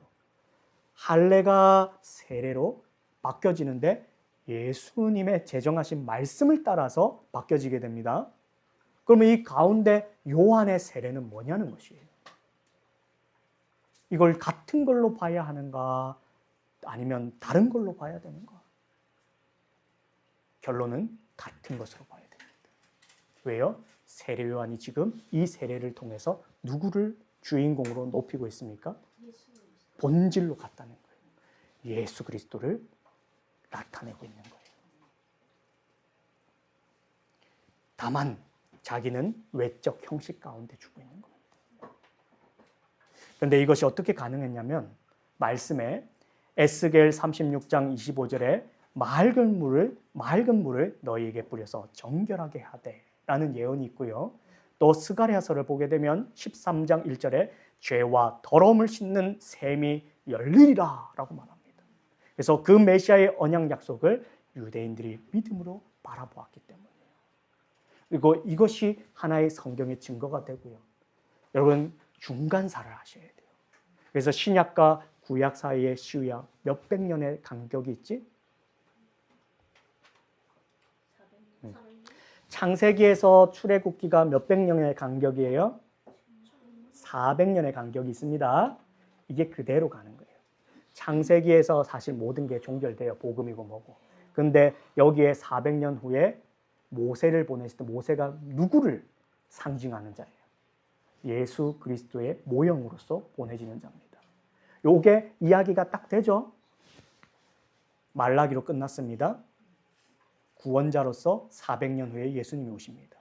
할례가 세례로 바뀌어지는데 예수님의 제정하신 말씀을 따라서 바뀌어지게 됩니다. 그러면 이 가운데 요한의 세례는 뭐냐는 것이에요. 이걸 같은 걸로 봐야 하는가 아니면 다른 걸로 봐야 되는가? 결론은 같은 것으로 봐야 됩니다. 왜요? 세례 요한이 지금 이 세례를 통해서 누구를 주인공으로 높이고 있습니까? 본질로 같다는 거예요. 예수 그리스도를 나타내고 있는 거예요. 다만 자기는 외적 형식 가운데 주고 있는 거예요. 그런데 이것이 어떻게 가능했냐면 말씀에 에스겔 36장 25절에 맑은 물을 너희에게 뿌려서 정결하게 하되 라는 예언이 있고요. 또 스가랴서를 보게 되면 13장 1절에 죄와 더러움을 씻는 샘이 열리리라 라고 말합니다. 그래서 그 메시아의 언약 약속을 유대인들이 믿음으로 바라보았기 때문이에요. 그리고 이것이 하나의 성경의 증거가 되고요. 여러분 중간사를 하셔야 돼요. 그래서 신약과 구약 사이의 시우야 몇백 년의 간격이 있지? 창세기에서 출애굽기가 몇백 년의 간격이에요? 400년의 간격이 있습니다. 이게 그대로 가는 거예요. 창세기에서 사실 모든 게 종결돼요. 복음이고 뭐고. 근데 여기에 400년 후에 모세를 보냈을 때 모세가 누구를 상징하는 자예요? 예수 그리스도의 모형으로서 보내지는 자입니다. 요게 이야기가 딱 되죠? 말라기로 끝났습니다. 구원자로서 400년 후에 예수님이 오십니다.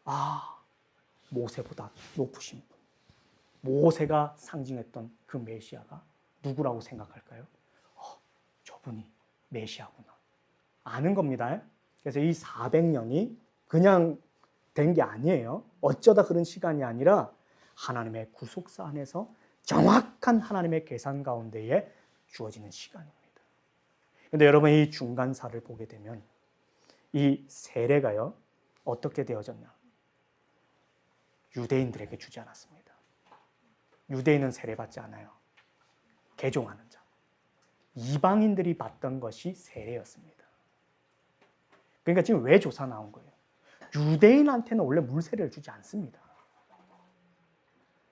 아, 모세보다 높으신 분. 모세가 상징했던 그 메시아가 누구라고 생각할까요? 저분이 메시아구나. 아는 겁니다. 그래서 이 400년이 그냥 된 게 아니에요. 어쩌다 그런 시간이 아니라 하나님의 구속사 안에서 정확한 하나님의 계산 가운데에 주어지는 시간입니다. 그런데 여러분 이 중간사를 보게 되면 이 세례가요 어떻게 되어졌냐? 유대인들에게 주지 않았습니다. 유대인은 세례받지 않아요. 개종하는 자. 이방인들이 받던 것이 세례였습니다. 그러니까 지금 왜 조사 나온 거예요? 유대인한테는 원래 물세례를 주지 않습니다.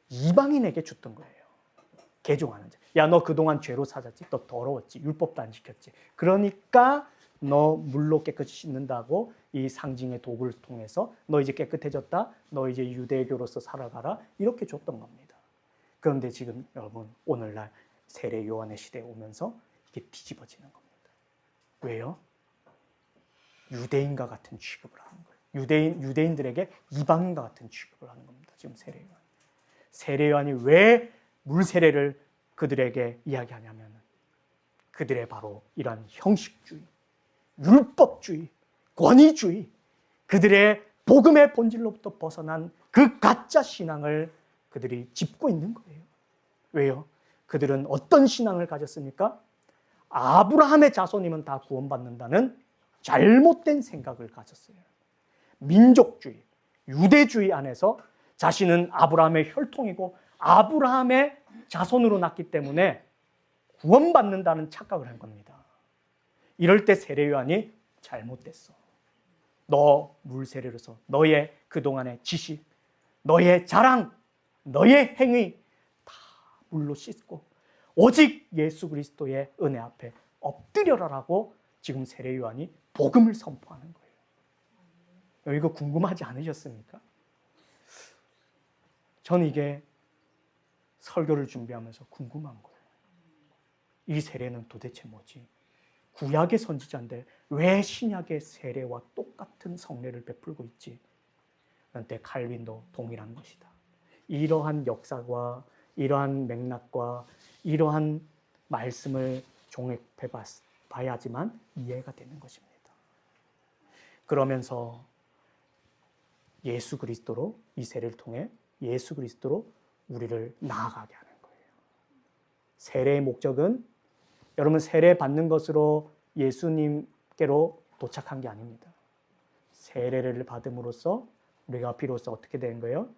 이방인에게 줬던 거예요. 개종하는 자. 야, 너 그동안 죄로 살았지? 너 더러웠지? 율법도 안 지켰지? 그러니까 너 물로 깨끗이 씻는다고 이 상징의 도구를 통해서 너 이제 깨끗해졌다? 너 이제 유대교로서 살아가라? 이렇게 줬던 겁니다. 그런데 지금 여러분 오늘날 세례 요한의 시대에 오면서 이게 뒤집어지는 겁니다. 왜요? 유대인과 같은 취급을 하는 거예요. 유대인들에게 이방인과 같은 취급을 하는 겁니다. 지금 세례 요한. 세례 요한이 왜 물세례를 그들에게 이야기하냐면 그들의 바로 이러한 형식주의, 율법주의, 권위주의, 그들의 복음의 본질로부터 벗어난 그 가짜 신앙을 그들이 짚고 있는 거예요. 왜요? 그들은 어떤 신앙을 가졌습니까? 아브라함의 자손이면 다 구원받는다는 잘못된 생각을 가졌어요. 민족주의, 유대주의 안에서 자신은 아브라함의 혈통이고 아브라함의 자손으로 났기 때문에 구원받는다는 착각을 한 겁니다. 이럴 때 세례 요한이 잘못됐어. 너 물세례로서 너의 그동안의 지식, 너의 자랑, 너의 행위 다 물로 씻고 오직 예수 그리스도의 은혜 앞에 엎드려라라고 지금 세례 요한이 복음을 선포하는 거예요. 이거 궁금하지 않으셨습니까? 저는 이게 설교를 준비하면서 궁금한 거예요. 이 세례는 도대체 뭐지? 구약의 선지자인데 왜 신약의 세례와 똑같은 성례를 베풀고 있지? 그런데 칼빈도 동일한 것이다. 이러한 역사와 이러한 맥락과 이러한 말씀을 종합해 봐야지만 이해가 되는 것입니다. 그러면서 예수 그리스도로 이 세례를 통해 예수 그리스도로 우리를 나아가게 하는 거예요. 세례의 목적은 여러분 세례 받는 것으로 예수님께로 도착한 게 아닙니다. 세례를 받음으로써 우리가 비로소 어떻게 된 거예요?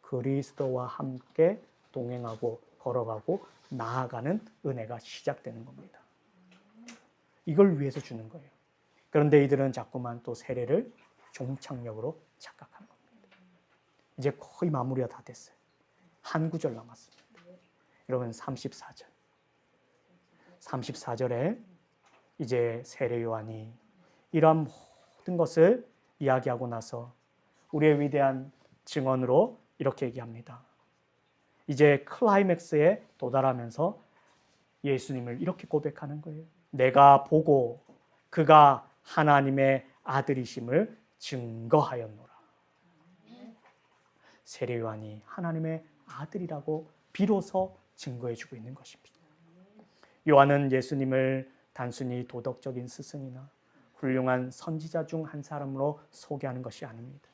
그리스도와 함께 동행하고 걸어가고 나아가는 은혜가 시작되는 겁니다. 이걸 위해서 주는 거예요. 그런데 이들은 자꾸만 또 세례를 종착역으로 착각하는 겁니다. 이제 거의 마무리가 다 됐어요. 한 구절 남았습니다. 여러분 34절. 34절에 이제 세례 요한이 이러한 모든 것을 이야기하고 나서 우리의 위대한 증언으로 이렇게 얘기합니다. 이제 클라이맥스에 도달하면서 예수님을 이렇게 고백하는 거예요. 내가 보고 그가 하나님의 아들이심을 증거하였노라. 세례 요한이 하나님의 아들이라고 비로소 증거해주고 있는 것입니다. 요한은 예수님을 단순히 도덕적인 스승이나 훌륭한 선지자 중 한 사람으로 소개하는 것이 아닙니다.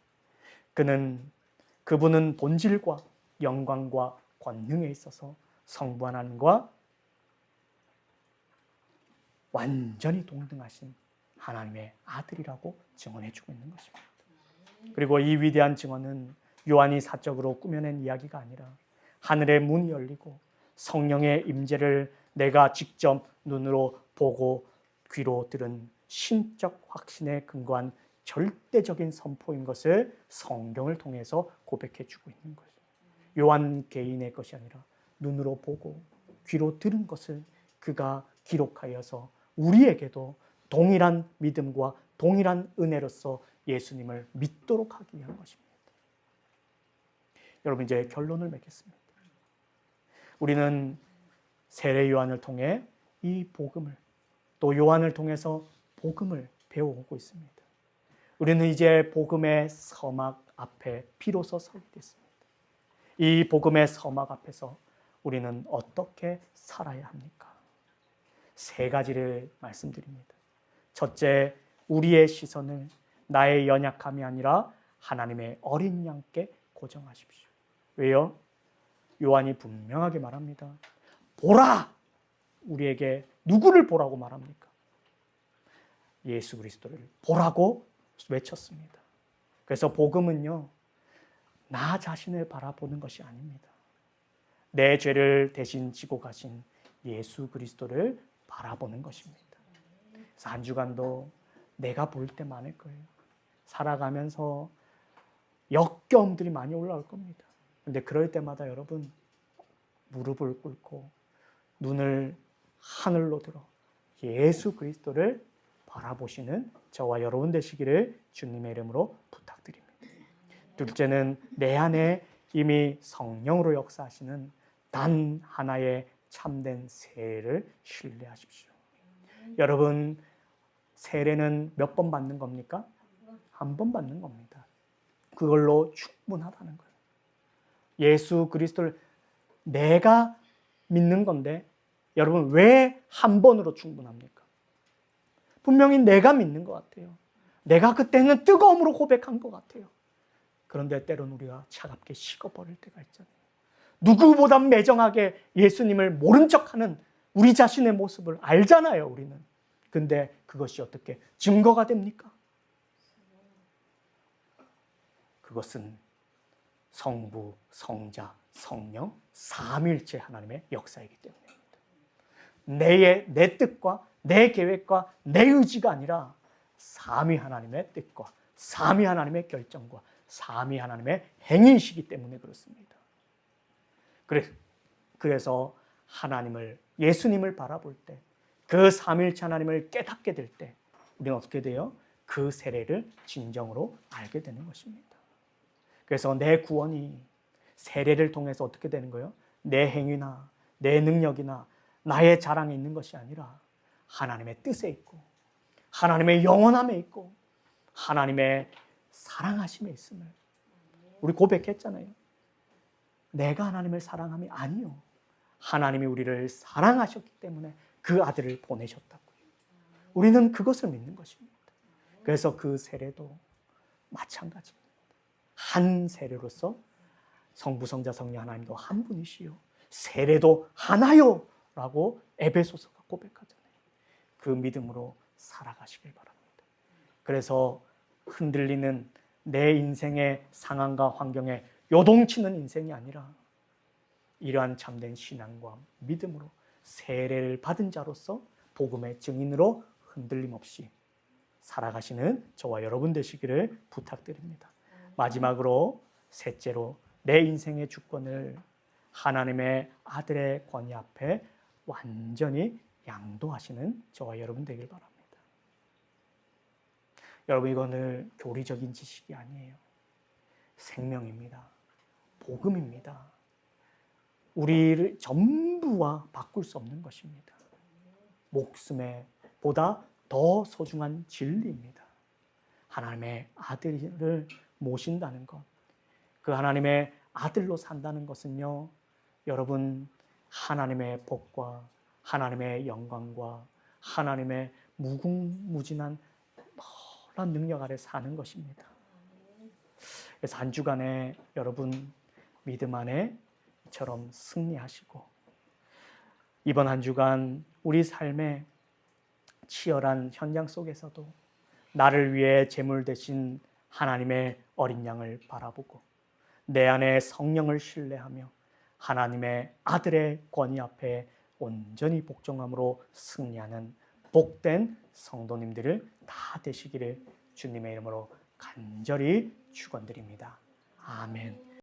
그분은 본질과 영광과 권능에 있어서 성부 하나님과 완전히 동등하신 하나님의 아들이라고 증언해주고 있는 것입니다. 그리고 이 위대한 증언은 요한이 사적으로 꾸며낸 이야기가 아니라 하늘의 문이 열리고 성령의 임재를 내가 직접 눈으로 보고 귀로 들은 신적 확신에 근거한 절대적인 선포인 것을 성경을 통해서 고백해주고 있는 것이죠. 요한 개인의 것이 아니라 눈으로 보고 귀로 들은 것을 그가 기록하여서 우리에게도 동일한 믿음과 동일한 은혜로서 예수님을 믿도록 하기 위한 것입니다. 여러분, 이제 결론을 맺겠습니다. 우리는 세례 요한을 통해 이 복음을, 또 요한을 통해서 복음을 배워오고 있습니다. 우리는 이제 복음의 서막 앞에 비로소 서게 됐습니다. 이 복음의 서막 앞에서 우리는 어떻게 살아야 합니까? 세 가지를 말씀드립니다. 첫째, 우리의 시선을 나의 연약함이 아니라 하나님의 어린 양께 고정하십시오. 왜요? 요한이 분명하게 말합니다. 보라! 우리에게 누구를 보라고 말합니까? 예수 그리스도를 보라고 외쳤습니다. 그래서 복음은요, 나 자신을 바라보는 것이 아닙니다. 내 죄를 대신 지고 가신 예수 그리스도를 바라보는 것입니다. 그래서 한 주간도 내가 보일 때 많을 거예요. 살아가면서 역겨움들이 많이 올라올 겁니다. 그런데 그럴 때마다 여러분, 무릎을 꿇고 눈을 하늘로 들어 예수 그리스도를 바라보시는 저와 여러분 되시기를 주님의 이름으로 부탁드립니다. 둘째는 내 안에 이미 성령으로 역사하시는 단 하나의 참된 세례를 신뢰하십시오. 여러분, 세례는 몇 번 받는 겁니까? 한 번 받는 겁니다. 그걸로 충분하다는 거예요. 예수 그리스도를 내가 믿는 건데 여러분, 왜 한 번으로 충분합니까? 분명히 내가 믿는 것 같아요. 내가 그때는 뜨거움으로 고백한 것 같아요. 그런데 때로는 우리가 차갑게 식어버릴 때가 있잖아요. 누구보다 매정하게 예수님을 모른 척하는 우리 자신의 모습을 알잖아요, 우리는. 근데 그것이 어떻게 증거가 됩니까? 그것은 성부, 성자, 성령, 삼위일체 하나님의 역사이기 때문입니다. 내 뜻과 내 계획과 내 의지가 아니라 삼위 하나님의 뜻과 삼위 하나님의 결정과 삼위 하나님의 행위이시기 때문에 그렇습니다. 그래서 하나님을, 예수님을 바라볼 때, 그 삼위일체 하나님을 깨닫게 될 때 우리는 어떻게 돼요? 그 세례를 진정으로 알게 되는 것입니다. 그래서 내 구원이 세례를 통해서 어떻게 되는 거예요? 내 행위나 내 능력이나 나의 자랑에 있는 것이 아니라 하나님의 뜻에 있고 하나님의 영원함에 있고 하나님의 사랑하심에 있음을 우리 고백했잖아요. 내가 하나님을 사랑함이 아니요, 하나님이 우리를 사랑하셨기 때문에 그 아들을 보내셨다고요. 우리는 그것을 믿는 것입니다. 그래서 그 세례도 마찬가지입니다. 한 세례로서 성부, 성자, 성령 하나님도 한 분이시요 세례도 하나요 라고 에베소서가 고백하잖아요. 그 믿음으로 살아가시길 바랍니다. 그래서 흔들리는 내 인생의 상황과 환경에 요동치는 인생이 아니라 이러한 참된 신앙과 믿음으로 세례를 받은 자로서 복음의 증인으로 흔들림 없이 살아가시는 저와 여러분 되시기를 부탁드립니다. 마지막으로 셋째로 내 인생의 주권을 하나님의 아들의 권위 앞에 완전히 양도하시는 저와 여러분 되길 바랍니다. 여러분, 이거는 교리적인 지식이 아니에요. 생명입니다. 복음입니다. 우리를 전부와 바꿀 수 없는 것입니다. 목숨에 보다 더 소중한 진리입니다. 하나님의 아들을 모신다는 것, 그 하나님의 아들로 산다는 것은요, 여러분, 하나님의 복과 하나님의 영광과 하나님의 무궁무진한 놀라운 능력 아래 사는 것입니다. 그래서 한 주간에 여러분 믿음 안에 이처럼 승리하시고, 이번 한 주간 우리 삶의 치열한 현장 속에서도 나를 위해 제물 되신 하나님의 어린 양을 바라보고 내 안에 성령을 신뢰하며 하나님의 아들의 권위 앞에 온전히 복종함으로 승리하는 복된 성도님들을 다 되시기를 주님의 이름으로 간절히 축원드립니다. 아멘.